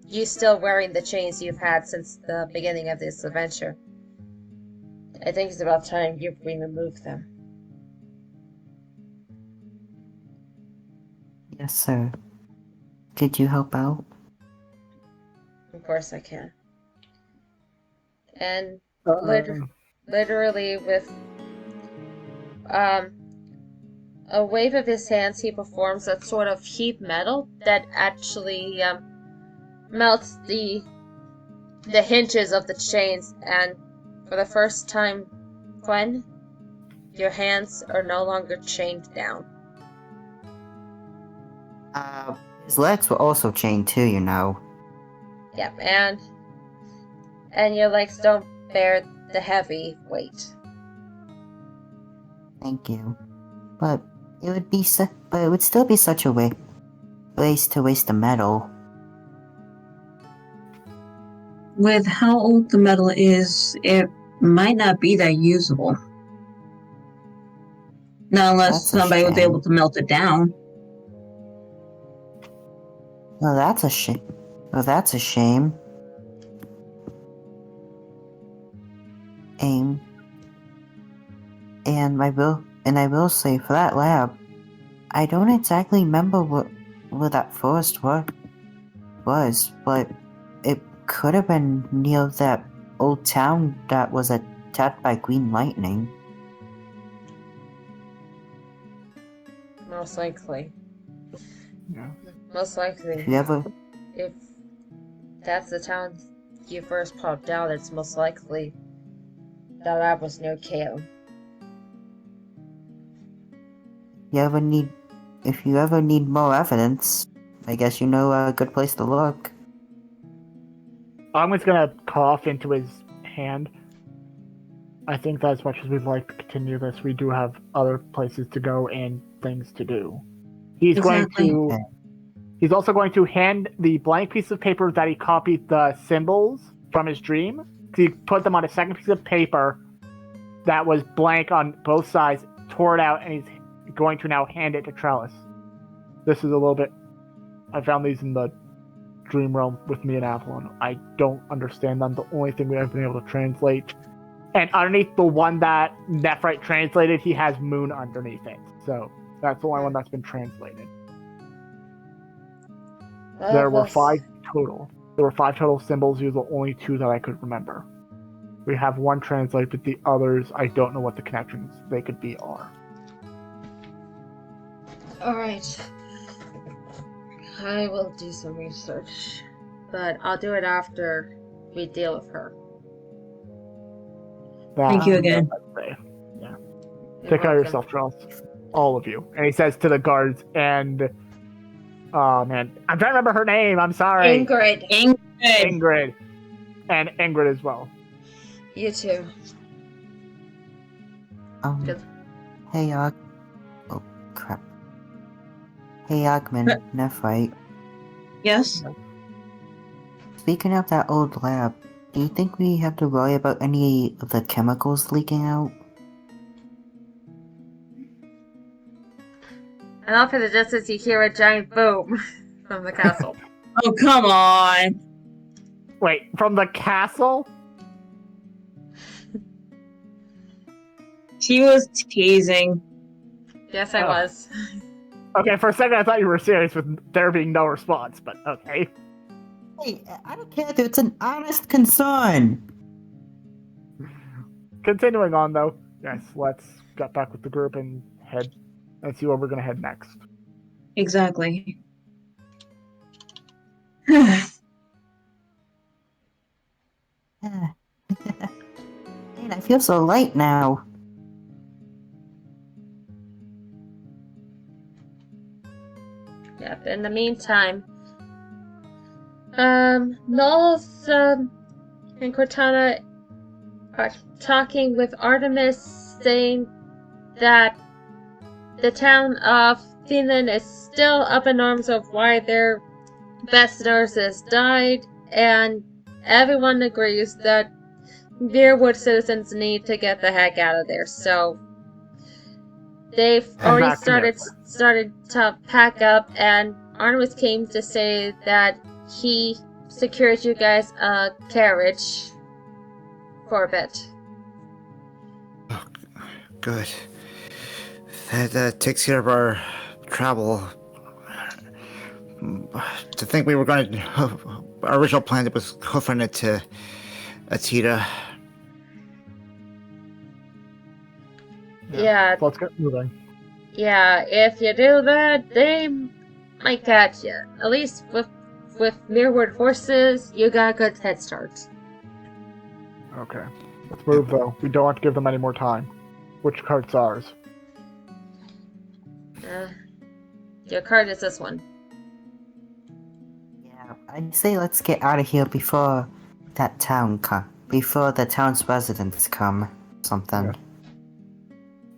you still wearing the chains you've had since the beginning of this adventure. I think it's about time you remove them. Yes, sir. Could you help out? Of course I can. And Um, literally with a wave of his hands, he performs a sort of heat metal that actually melts the hinges of the chains, and for the first time, Gwen, your hands are no longer chained down. His legs were also chained too, you know. Yep, and your legs don't bear the heavy weight. Thank you. But it would still be such a waste to waste the metal. With how old the metal is, it might not be that usable. Not unless That's a somebody was shame. able to melt it down. Well, that's a shame. Well, that's a shame. And I will say, for that lab, I don't exactly remember what that forest was, but it could have been near that old town that was attacked by green lightning. Most likely. Yeah. Most likely. If that's the town you first popped out, it's most likely the lab was near Kale. If you ever need more evidence, I guess you know a good place to look. Ogman's gonna cough into his hand. I think that as much as we'd like to continue this, we do have other places to go and things to do. He's Exactly. He's also going to hand the blank piece of paper that he copied the symbols from his dream. He put them on a second piece of paper that was blank on both sides, tore it out, and he's going to now hand it to Trellis. This is a little bit... I found these in the dream realm with me and Avalon. I don't understand them. The only thing we have been able to translate... And underneath the one that Nephrite translated, he has moon underneath it. So that's the only one that's been translated. There were 5 total. There were 5 total symbols. These were the only 2 that I could remember. We have 1 translated, but the others, I don't know what the connections they could be are. Alright. I will do some research. But I'll do it after we deal with her. Thank you again. Yeah. You're Take care of welcome. yourself, Charles. All of you. And he says to the guards and Oh man, I'm trying to remember her name. I'm sorry. Ingrid. Ingrid. And Ingrid as well. You too. Good. Hey, oh crap. Hey, Ogman, Nephrite. Yes? Speaking of that old lab, do you think we have to worry about any of the chemicals leaking out? And off in the distance, you hear a giant boom from the castle. Oh, come on. Wait, from the castle? She was teasing. Yes, I was. Okay, for a second I thought you were serious with there being no response, but okay. Hey, I don't care if it's an honest concern. Continuing on though, yes, let's get back with the group and head and see where we're gonna head next. Exactly. Man, I feel so light now. Yep, in the meantime, Knowles and Cortana are talking with Artemis, saying that the town of Finland is still up in arms of why their best nurses died, and everyone agrees that Beerwood citizens need to get the heck out of there. So they've already started to pack up, and Artemis came to say that he secured you guys a carriage for a bit. Oh, good. That takes care of our travel. To think we were going to... Our original plan was hoofing it to Atita. Yeah. So let's get moving. Yeah, if you do that, they might catch you. At least with Mirrorwood horses, you got a good head start. Okay. Let's move though. We don't have to give them any more time. Which cart's ours? Your card is this one. Yeah, I'd say let's get out of here before before the town's residents come. Something. Yeah.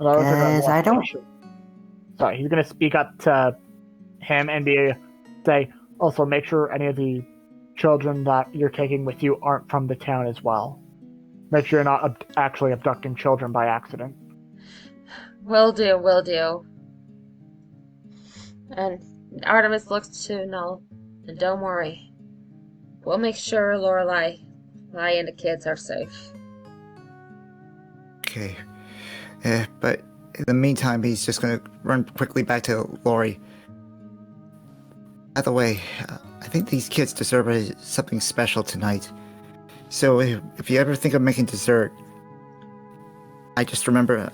Another thing I don't. Sorry, he's gonna speak up to him and say, also make sure any of the children that you're taking with you aren't from the town as well. Make sure you're not actually abducting children by accident. Will do. And Artemis looks to Null, and don't worry. We'll make sure Lorelai and the kids are safe. Okay. But in the meantime, he's just going to run quickly back to Lori. By the way, I think these kids deserve something special tonight. So if you ever think of making dessert, I just remember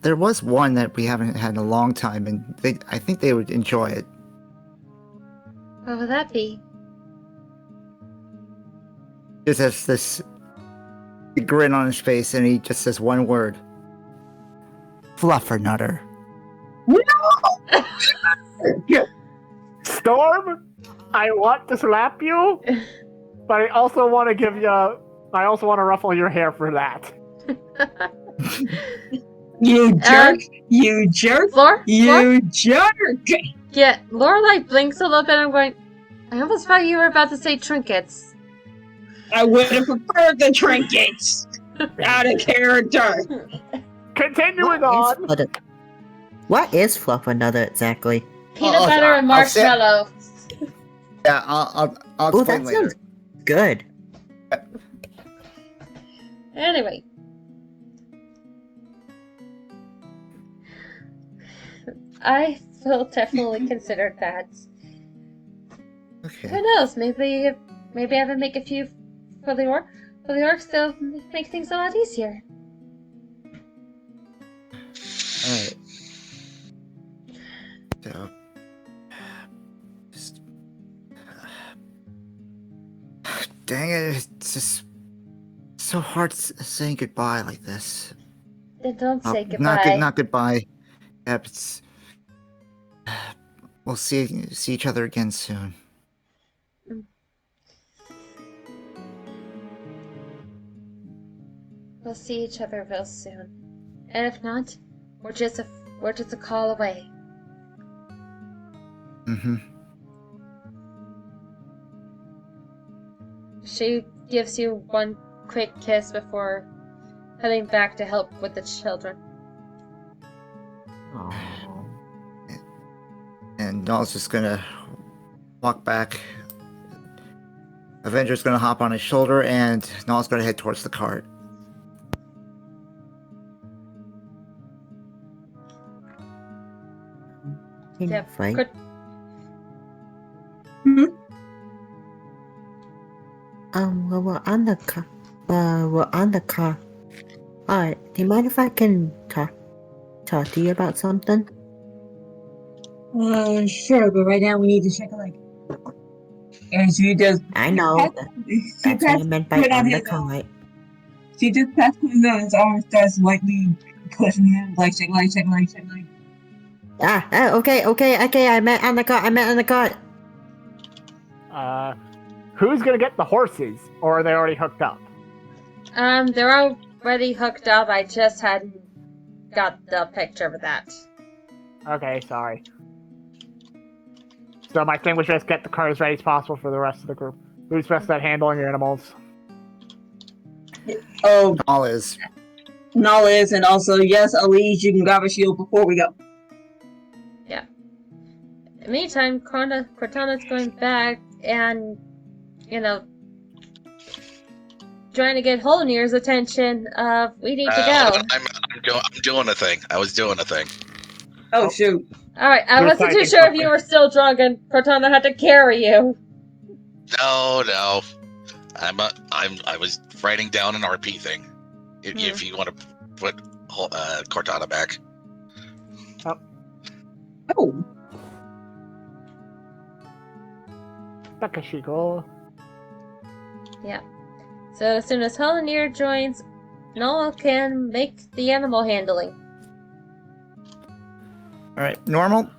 there was one that we haven't had in a long time, and I think they would enjoy it. What would that be? Just has this grin on his face, and he just says one word. Fluffernutter. No! Storm, I want to slap you, but I also want to ruffle your hair for that. You jerk! You jerk! You jerk! Yeah, Lorelai blinks a little bit and I'm going, I almost thought you were about to say trinkets. I would have preferred the trinkets! Out of character! Continuing on. What is Fluffernutter exactly? Peanut butter and marshmallow. Yeah, I'll Oh, explain that later. sounds good. Anyway. I will definitely consider that. Okay. Who knows? Maybe I would make a few for the orcs. They'll make things a lot easier. Alright. So, just, dang it, it's just so hard saying goodbye like this. Then don't say goodbye. Not goodbye. Yeah, it's we'll see each other again soon. We'll see each other real soon. And if not, we're just a call away. Mm-hmm. She gives you one quick kiss before heading back to help with the children. Aww. And Null's just gonna walk back. Avenger's gonna hop on his shoulder, and Null's gonna head towards the cart. Yep. Right? Good. Well, we're on the car. We're on the car. Alright, do you mind if I can talk to you about something? Sure, but right now we need to check a leg. And she just I know. That's what I meant by on the car, right? She just passed him on his arm and starts lightly pushing him, like shake leg. Okay, I meant on the car. Who's gonna get the horses, or are they already hooked up? They're already hooked up. I just hadn't got the picture of that. Okay, sorry. So my thing was just get the car as ready as possible for the rest of the group. Who's best at handling animals? Oh, Null is. Null is, and also, yes, Elise, you can grab a shield before we go. Yeah. In the meantime, Cortana's going back and, trying to get Holnir's attention of, we need to go. I'm doing a thing. I was doing a thing. Oh, shoot. Alright, I You're wasn't too psychic sure if something. you were still drunk and Cortana had to carry you. No. I was writing down an RP thing. If you want to put Cortana back. Oh. Takashiko. Yeah. So as soon as Holnir joins, Noel can make the animal handling. Alright, normal?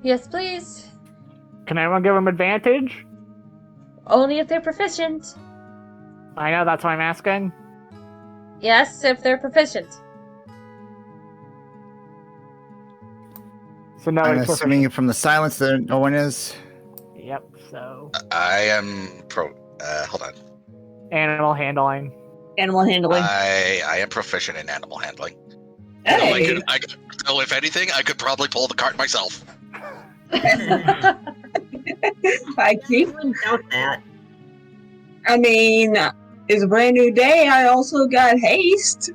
Yes, please. Can anyone give him advantage? Only if they're proficient. I know, that's why I'm asking. Yes, if they're proficient. So no, I'm it's assuming from the silence that no one is. Yep, so... I am hold on. Animal handling. Animal handling. I am proficient in animal handling. Hey. So if anything, I could probably pull the cart myself. I think. wouldn't doubt that. I mean, it's a brand new day. I also got haste.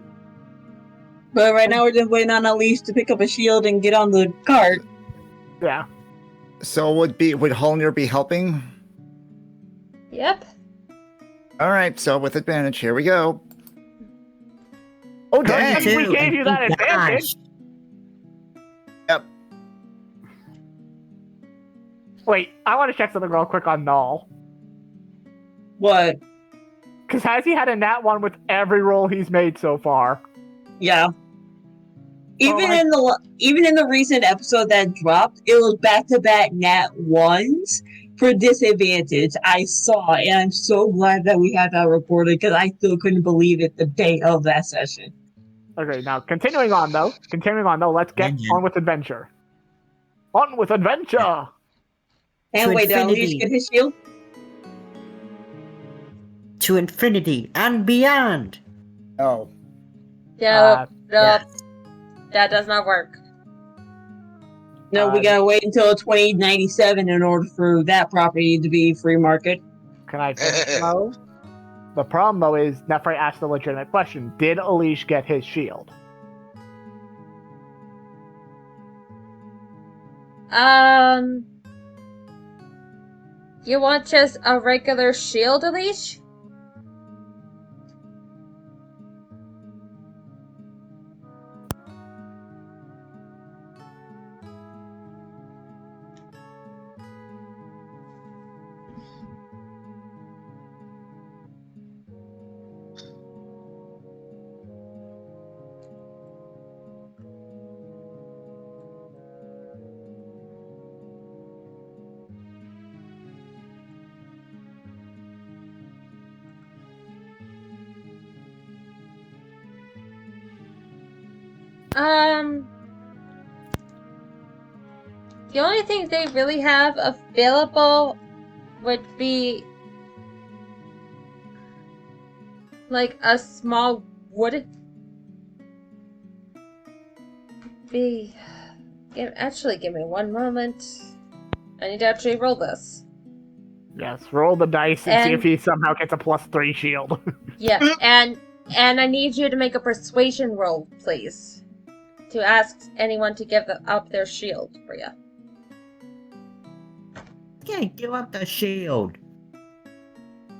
But right now we're just waiting on Elise to pick up a shield and get on the cart. Yeah. So would Holnir be helping? Yep. Alright, so with advantage, here we go. Oh, Dang. don't you think we gave you that advantage? Yep. Wait, I want to check something real quick on Null. What? Because has he had a nat 1 with every roll he's made so far? Yeah. Even Oh, in the recent episode that dropped, it was back-to-back nat 1s for disadvantage. I saw, and I'm so glad that we had that recorded because I still couldn't believe it the day of that session. Okay, now continuing on though, let's get on with adventure. On with adventure! And To wait, did Elise infinity. get his shield? To infinity and beyond. Oh. No, yes. that does not work. No, we gotta wait until 2097 in order for that property to be free market. Can I finish though? The problem though is Nephrite asked a legitimate question. Did Elish get his shield? You want just a regular shield, Elish? The only thing they really have available would be like a small wood. Actually, give me one moment. I need to actually roll this. Yes, roll the dice and see And- if he somehow gets a +3 shield. Yeah, and I need you to make a persuasion roll, please, to ask anyone to give up their shield for you. Can't give up the shield.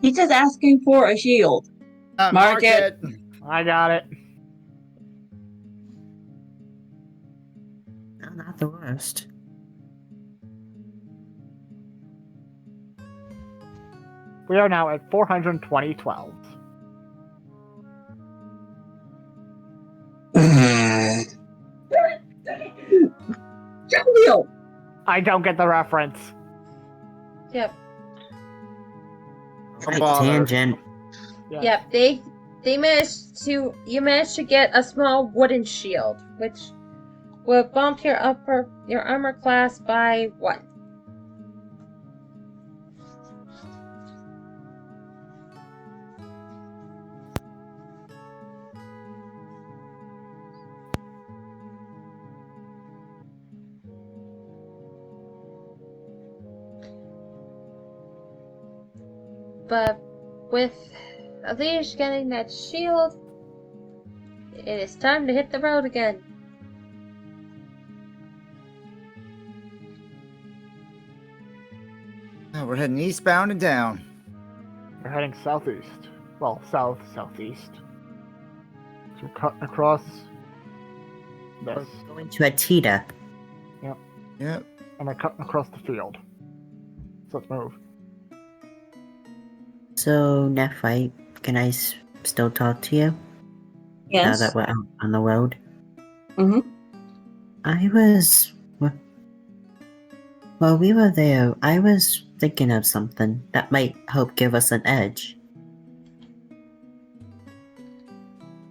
He's just asking for a shield. Mark it. I got it. No, not the worst. We are now at 420-12. Deal. I don't get the reference. Yep. Right, bother. tangent. Yeah. Yep. You managed to get a small wooden shield, which will bump your armor class by 1. But with Alish getting that shield, it is time to hit the road again. Oh, we're heading eastbound and down. We're heading southeast. Well, southeast. So cut across this. Going to Atita. Yep. And we're cutting across the field. So let's move. So, Nephite, can I still talk to you? Yes. Now that we're out on the road? Mhm. While we were there, I was thinking of something that might help give us an edge.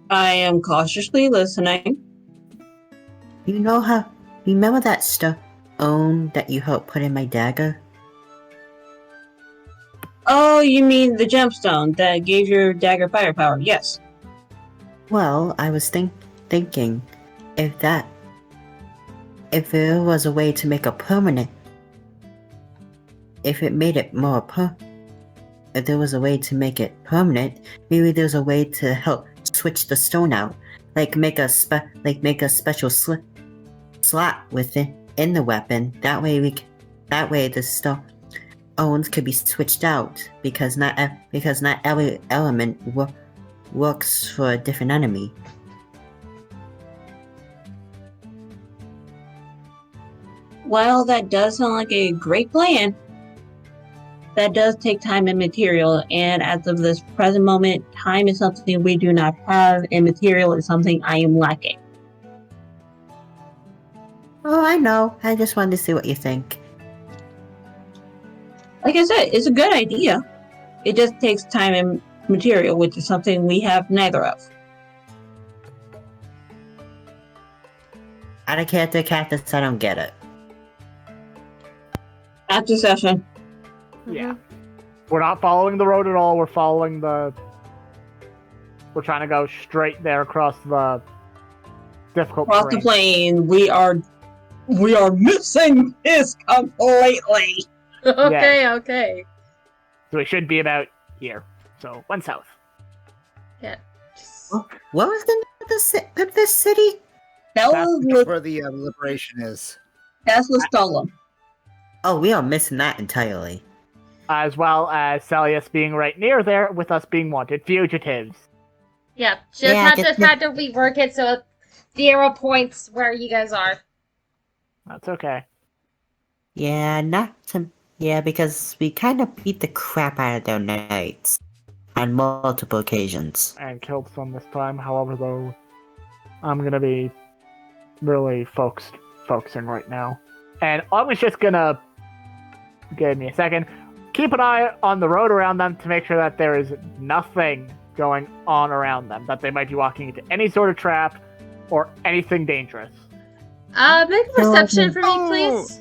I am cautiously listening. Remember that stone that you helped put in my dagger? Oh, you mean the gemstone that gave your dagger firepower? Yes. Well, I was thinking if there was a way to make a permanent, if there was a way to make it permanent, maybe there's a way to help switch the stone out, like make a special slot within in the weapon. That way the stones could be switched out because not every element works for a different enemy. Well, that does sound like a great plan. That does take time and material, and as of this present moment, time is something we do not have, and material is something I am lacking. Oh, I know. I just wanted to see what you think. Like I said, it's a good idea. It just takes time and material, which is something we have neither of. Out of character, Cactus, I don't get it. After session. Yeah. We're not following the road at all. We're trying to go straight there across the difficult Across the terrain. plane, we are missing this completely. Okay. So we should be about here. So, one south. Yeah. What was the name of this city? That's Where the liberation is. Stolen. Oh, we are missing that entirely. As well as Celius being right near there, with us being wanted fugitives. Yeah, Yeah, had to rework it so 0 points where you guys are. That's okay. Yeah, because we kind of beat the crap out of their knights on multiple occasions. And killed some this time. However, though, I'm going to be really focusing right now. And I was just going to... Give me a second. Keep an eye on the road around them to make sure that there is nothing going on around them. That they might be walking into any sort of trap or anything dangerous. Make a perception for me, please.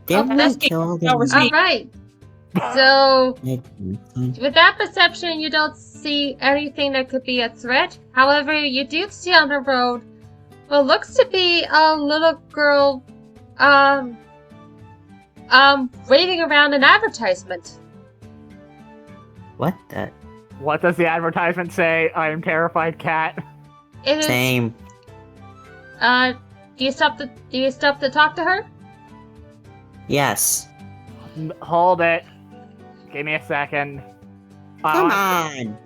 Didn't that's we kill I'll them? receive. Alright. So, Mm. with that perception, you don't see anything that could be a threat. However, you do see on the road what looks to be a little girl, waving around an advertisement. What the? What does the advertisement say? I am terrified, cat. It is. Same. Do you stop to talk to her? Yes. Hold it. Give me a second. Come on.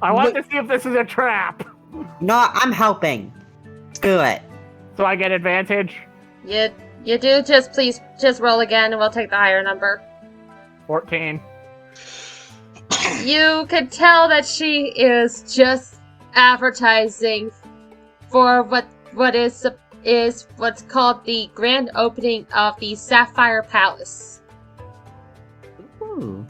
I want to see if this is a trap. No, I'm helping. Screw it. So I get advantage. You do. Just roll again, and we'll take the higher number. 14. You could tell that she is just advertising for what is what's called the grand opening of the Sapphire Palace. Ooh.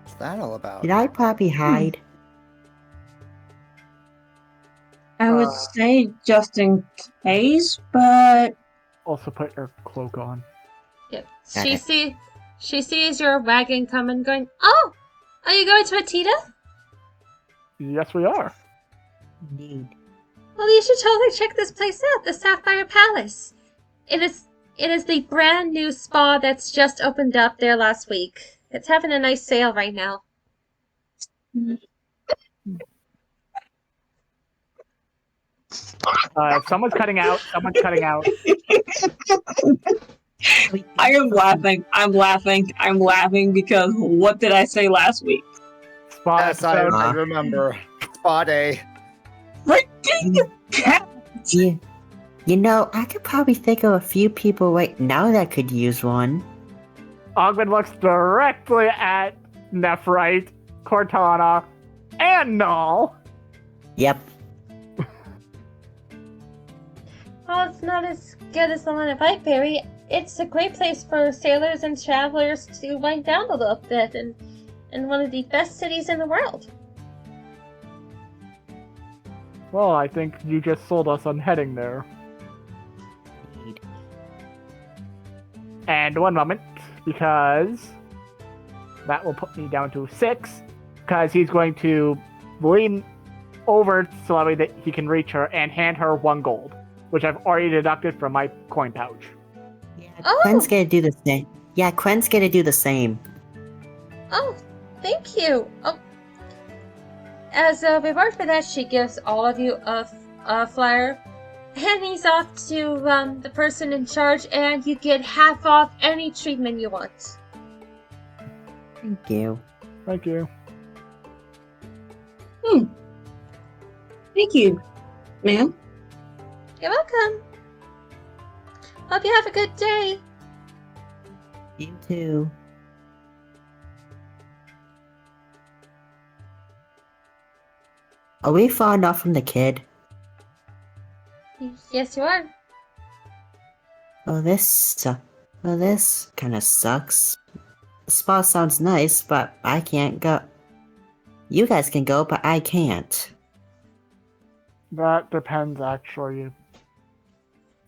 What's that all about? Did I probably hide? I would say just in case, but Also put your cloak on. Yeah. Okay. She sees your wagon coming, going, "Oh, are you going to Atita? Yes, we are. Indeed. Well, you should totally check this place out, the Sapphire Palace. It is the brand new spa that's just opened up there last week. It's having a nice sale right now." Someone's cutting out. Someone's cutting out. I am laughing. I'm laughing because what did I say last week? Spot Yes, episode. I remember. Spa day. Freaking cat! Yeah. You know, I could probably think of a few people right now that could use one. Ogden looks directly at Nephrite, Cortana, and Null. Yep. Well, it's not as good as the one at Whiteberry. It's a great place for sailors and travelers to wind down a little bit, and one of the best cities in the world. Well, I think you just sold us on heading there. And one moment, because that will put me down to 6, because he's going to lean over so that he can reach her and hand her 1 gold, which I've already deducted from my coin pouch. Yeah, Oh. Quinn's gonna do the same. Yeah, Quinn's gonna do the same. Oh, thank you. Oh, as a reward for that, she gives all of you a flyer. And he's off to the person in charge, and you get half off any treatment you want. Thank you. Thank you. Thank you, ma'am. You're welcome. Hope you have a good day. You too. Are we far enough from the kid? Yes, you are. Well, this kind of sucks. The spa sounds nice, but I can't go. You guys can go, but I can't. That depends, actually.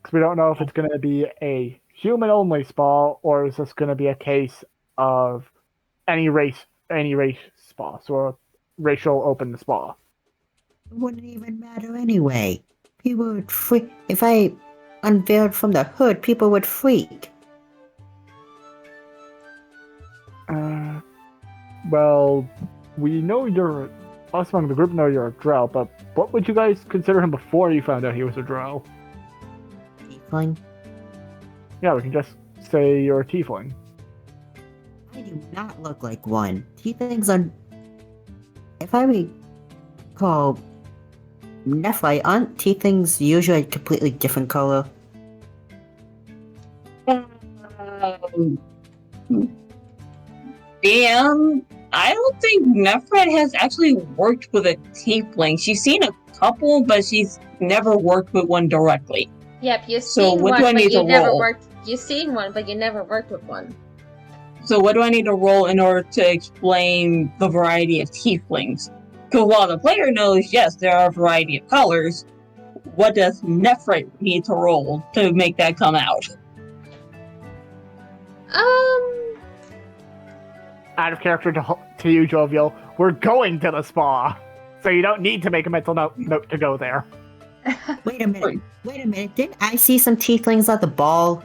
Because we don't know if it's going to be a human-only spa, or is this going to be a case of any race spa, so a racial open spa. It wouldn't even matter anyway. People would freak. If I unveiled from the hood, people would freak. Well, we know us among the group know you're a drow, but what would you guys consider him before you found out he was a drow? Tiefling? Yeah, we can just say you're a tiefling. I do not look like one. Tieflings are. If I recall, Nephi, aren't tieflings usually a completely different color? Damn, I don't think Nephred has actually worked with a tiefling. She's seen a couple, but she's never worked with one directly. Yep, you've So seen what one, do I but need you to never roll? worked. You've seen one, but you never worked with one. So what do I need to roll in order to explain the variety of tieflings? Because while the player knows, yes, there are a variety of colors, what does Nephrite need to roll to make that come out? Out of character to you, Jovial, we're going to the spa, so you don't need to make a mental note to go there. Wait a minute. Didn't I see some tieflings at the ball?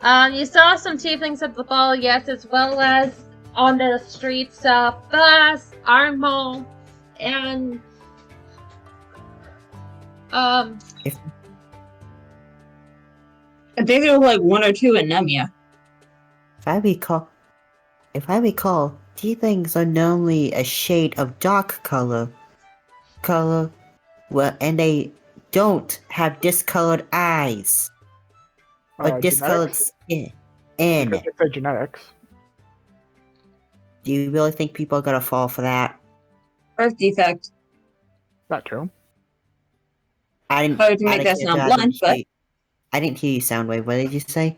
You saw some tieflings at the ball, yes, as well as on the streets of Bas, Armol, and I think there was like 1 or 2 in Nemia. If I recall, tieflings are normally a shade of dark color, well, and they don't have discolored eyes or discolored Genetics? skin. And Because it's a genetics. do you really think people are gonna fall for that? Birth defect. Not true. I didn't. Sorry to make I that didn't sound hear- blunt, but I didn't hear you, Soundwave. What did you say?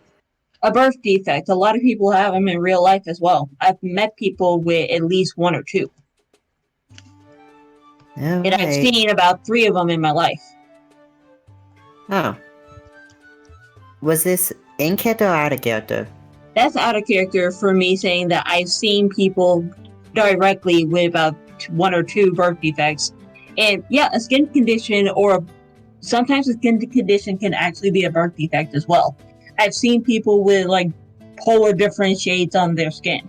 a birth defect. A lot of people have them in real life as well. I've met people with at least 1 or 2. And I've seen about 3 of them in my life. Oh. Was this in character or out of character? That's out of character for me saying that I've seen people directly with about 1 or 2 birth defects. And yeah, a skin condition or sometimes a skin condition can actually be a birth defect as well. I've seen people with like polar different shades on their skin.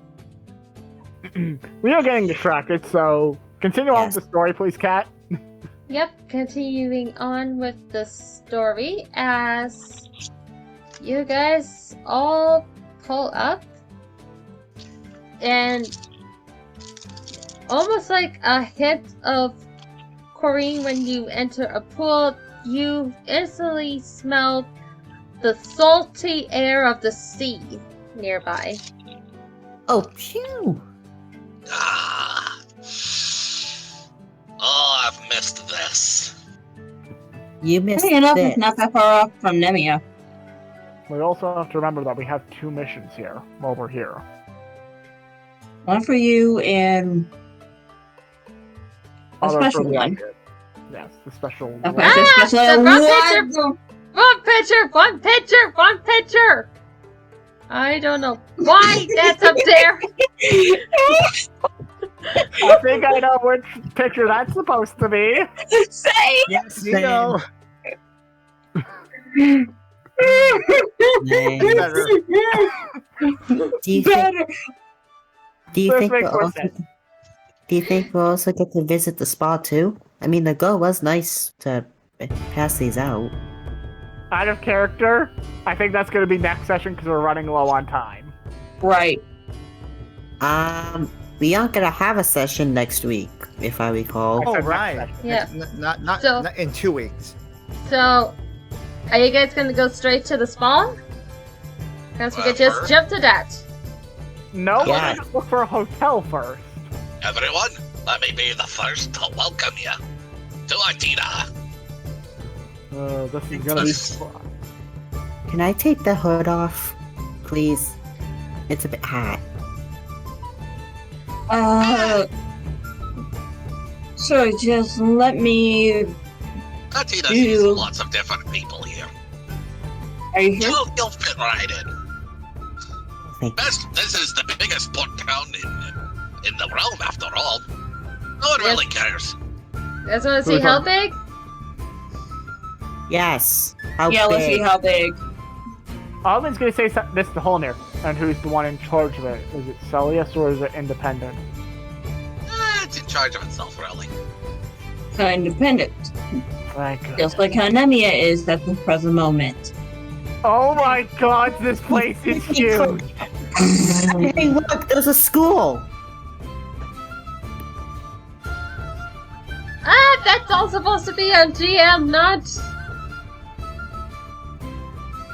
We are getting distracted, so continue on with the story, please, Kat. Yep, continuing on with the story as you guys all pull up and almost like a hint of chlorine when you enter a pool, you instantly smell the salty air of the sea nearby. Oh, phew! Ah. Oh, I've missed this. You missed Funny enough, this. it's not that far off from Nemia. We also have to remember that we have 2 missions here while we're here. One for you and a Other special for the one. outfit. Yes, the special Okay, one. so special the what? One picture! I don't know why that's up there. I think I know which picture that's supposed to be. Say Yes, you know. Better. Do you think? Do you This think makes we'll more also? sense. Do you think we'll also get to visit the spa too? I mean, the goal was nice to pass these out. Out of character, I think that's going to be next session because we're running low on time. right. We aren't gonna have a session next week, if I recall. I Oh, said next right. session. Yeah. Not So- in 2 weeks. So, are you guys gonna go straight to the spawn? Guess we could just Whatever. jump to that. No, Yeah. let's look for a hotel first. Everyone, let me be the first to welcome you to Akita. This is going to be... Can I take the hood off, please? It's a bit hot. So just let me. Akita Ew. sees lots of different people here. Are you sure? You'll fit right in. Thank you. This is the biggest port town in the realm, after all. No one really cares. You guys wanna see Who's how on? big? Yes. How Yeah, let's see big? how big. Alvin's going to say this to Holnir, and who's the one in charge of it? Is it Celius or is it Independent? It's in charge of itself, really. So independent. Thank God. Just like how Nemia is at the present moment. Oh my god, this place is huge! Hey, look, there's a school. That's all supposed to be on GM, not.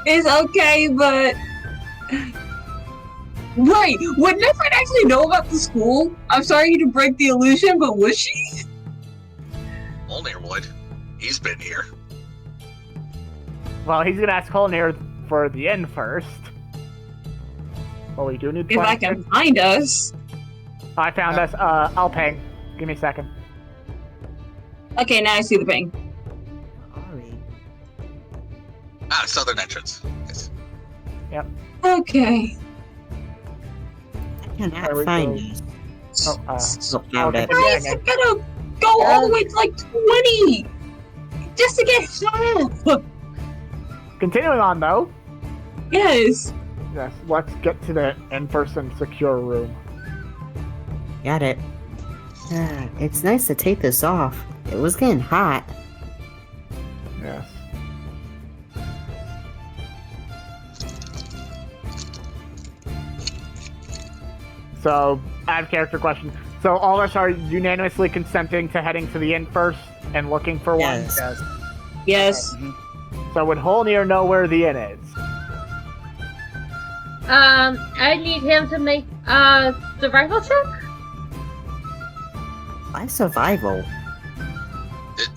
It's okay, but. Wait, would Nefrit actually know about the school? I'm sorry to break the illusion, but would she? Holnir would. He's been here. Well, he's going to ask Holnir for the inn first. Well, we do need If I can find us. I found us, Alpang. Give me a second. Okay, now I see the ping. Sorry. Southern entrance. Yes. Okay. I cannot There we find go. it. Oh, So I'll found take it. a Guys, I gotta go all the way to like 20 just to get half. Continuing on, though. Yes. Yes, let's get to the in-person secure room. Got it. It's nice to take this off. It was getting hot. Yes. So, out of character question. So, all of us are unanimously consenting to heading to the inn first and looking for Yes. one? Yes. So, would Holnir know where the inn is? I need him to make survival check. My survival.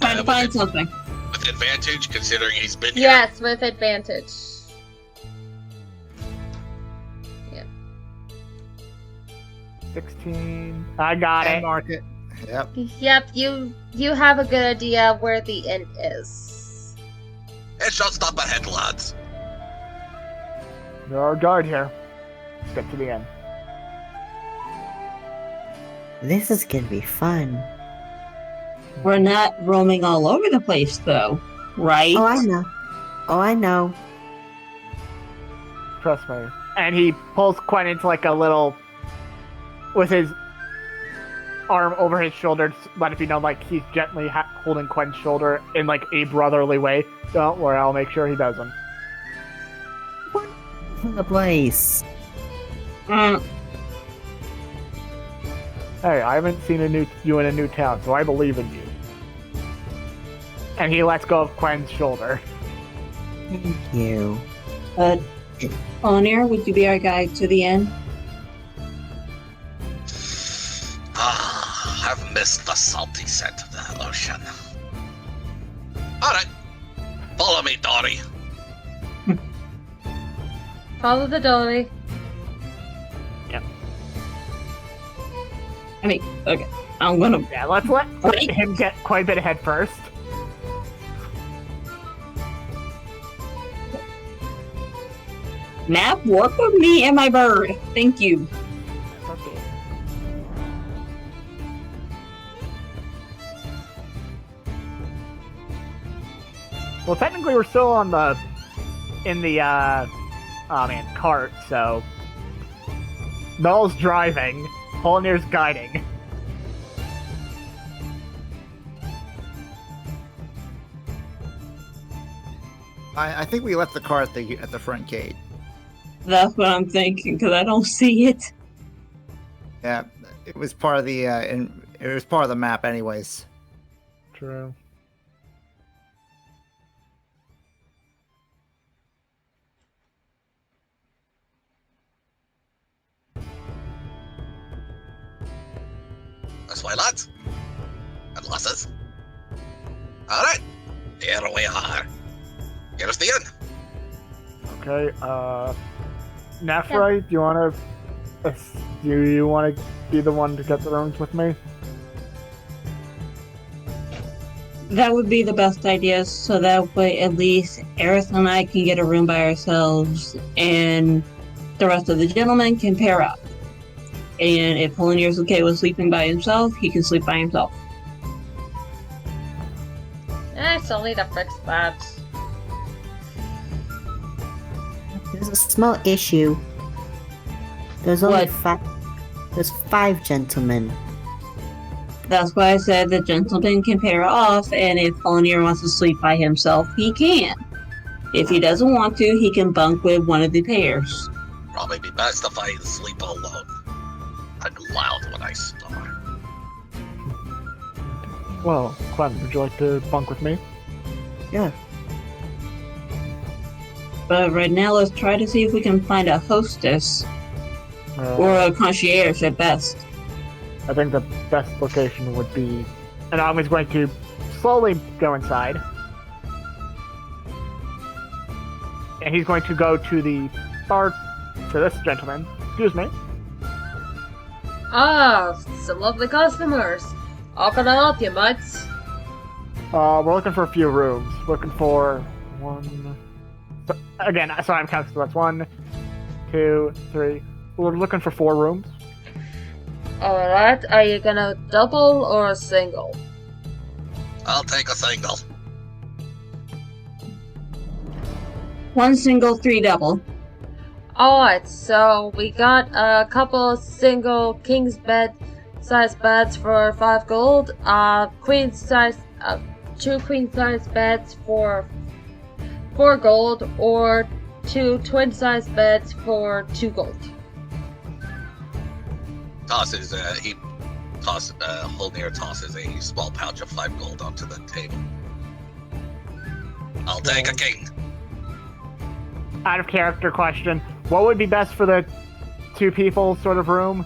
Trying to find something. With advantage, considering he's been here. Yes, with advantage. 16. I got it. Mark it. Yep. Yep, you have a good idea of where the inn is. It shall stop at headlands. There are a guard here. Let's get to the inn. This is gonna be fun. We're not roaming all over the place, though, right? Oh, I know. Oh, I know. Trust me. And he pulls Quen into like a little... with his arm over his shoulder, to let it be known like he's gently holding Quen's shoulder in like a brotherly way. Don't worry, I'll make sure he doesn't. The place. Mm, Hey, I haven't seen you in a new town, so I believe in you. And he lets go of Quen's shoulder. Thank you. Onir, would you be our guide to the inn? I've missed the salty scent of the lotion. Alright. Follow me, Dory. Follow the dolly. I mean, okay. I'm gonna. Yeah, let's let Wait. him get quite a bit ahead first. Map, work with me and my bird. Thank you. Okay. Well, technically we're still in the cart, so Null's driving, Holnir's guiding. I think we left the car at the front gate. That's what I'm thinking, because I don't see it. Yeah, it was part of the it was part of the map, anyways. True. That's why, lads. And lasses. Alright. Here we are. Here's the inn. Okay, Nefri, do you want to be the one to get the rooms with me? That would be the best idea, so that way at least Aerith and I can get a room by ourselves, and the rest of the gentlemen can pair up. And if Polynier's okay with sleeping by himself, he can sleep by himself. It's only to fix that. There's a small issue. There's only What? There's 5 gentlemen. That's why I said the gentleman can pair off, and if Polynier wants to sleep by himself, he can. If he doesn't want to, he can bunk with one of the pairs. Probably be best if I sleep alone. I'm loud when I snore. Well, Quen, would you like to bunk with me? Yeah. But right now, let's try to see if we can find a hostess, or a concierge at best. I think the best location would be... And I'm just going to slowly go inside. And he's going to go to the bar to this gentleman. Excuse me. Ah, some lovely customers. How can I help you, mates? We're looking for a few rooms. Looking for one. So, again, sorry, I'm counting. So that's 1, 2, 3. We're looking for 4 rooms. Alright, are you gonna double or single? I'll take a single. 1 single, 3 double. Alright, so we got a couple single king's bed size beds for 5 gold, queen size, 2 queen size beds for 4 gold, or 2 twin size beds for 2 gold. Holnir tosses a small pouch of 5 gold onto the table. I'll take a king. Out of character question. What would be best for the 2 people sort of room?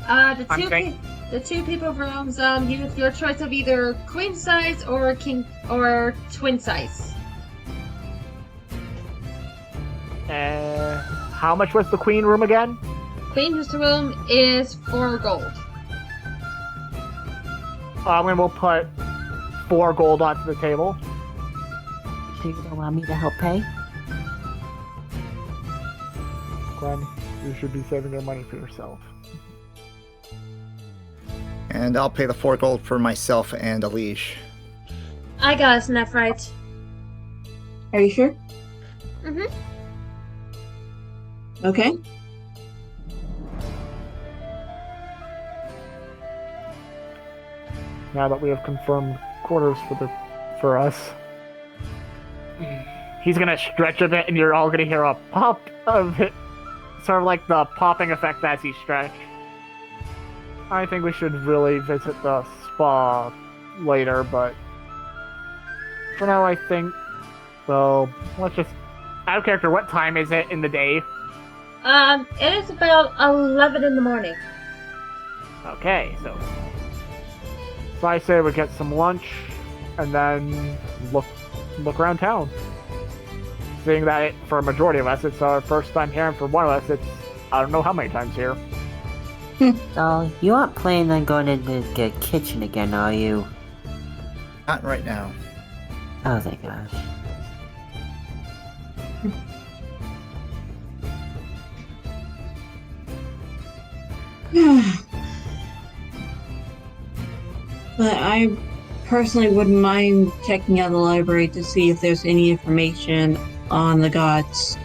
The two people rooms, you have your choice of either queen size or king or twin size. How much was the queen room again? Queen's room is 4 gold. And we'll put 4 gold onto the table. Do you allow me to help pay? Glenn, you should be saving your money for yourself. And I'll pay the 4 gold for myself and Alish. I got us enough, right? Are you sure? Mm-hmm. Okay. Now that we have confirmed quarters for us, he's gonna stretch a bit, and you're all gonna hear a pop of it, sort of like the popping effect as he stretch. I think we should really visit the spa later, but for now, I think. Well, let's just. Out of character, what time is it in the day? It is about 11 in the morning. Okay, so I say we get some lunch and then look around town. Seeing that for a majority of us, it's our first time here, and for one of us, it's I don't know how many times here. So, you aren't planning on going into the kitchen again, are you? Not right now. Oh, thank gosh. But I personally wouldn't mind checking out the library to see if there's any information on the gods.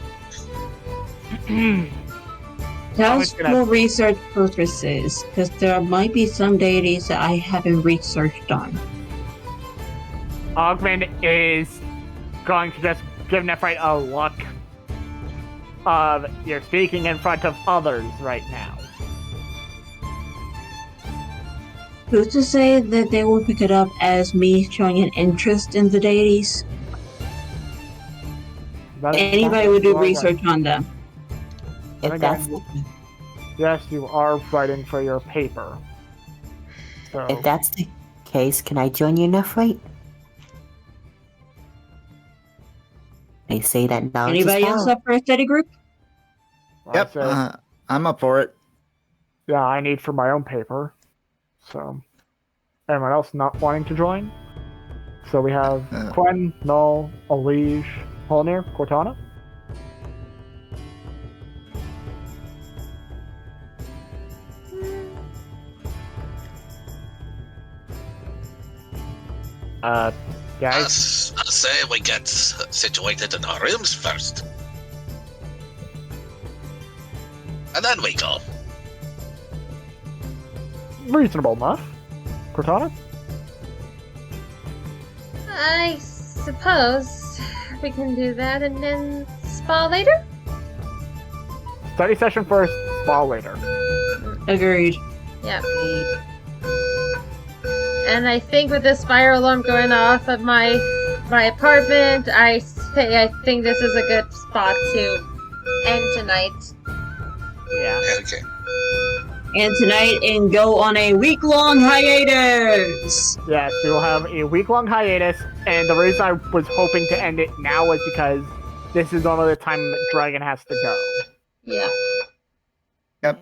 Just for research purposes, because there might be some deities that I haven't researched on. Ogman is going to just give Nephrite a look of you're speaking in front of others right now. Who's to say that they will pick it up as me showing an interest in the deities? Anybody would do research on them. If that's Yes, you are writing for your paper. So if that's the case, can I join you, Nephrite? They say that knowledge is Anybody else power. up for a study group? Yep, I'm up for it. Yeah, I need for my own paper. So, anyone else not wanting to join? So we have Quen, Null, Alish, Holnir, Cortana. Guys? I say we get situated in our rooms first. And then we go. Reasonable enough. Cortana? I suppose we can do that and then spa later? Study session first, spa later. Agreed. Yeah. And I think with this fire alarm going off at my apartment, I think this is a good spot to end tonight. Yeah. Okay. And tonight, and go on a week-long hiatus! Yes, we will have a week-long hiatus, and the reason I was hoping to end it now was because this is normally the time Dragon has to go. Yeah. Yep.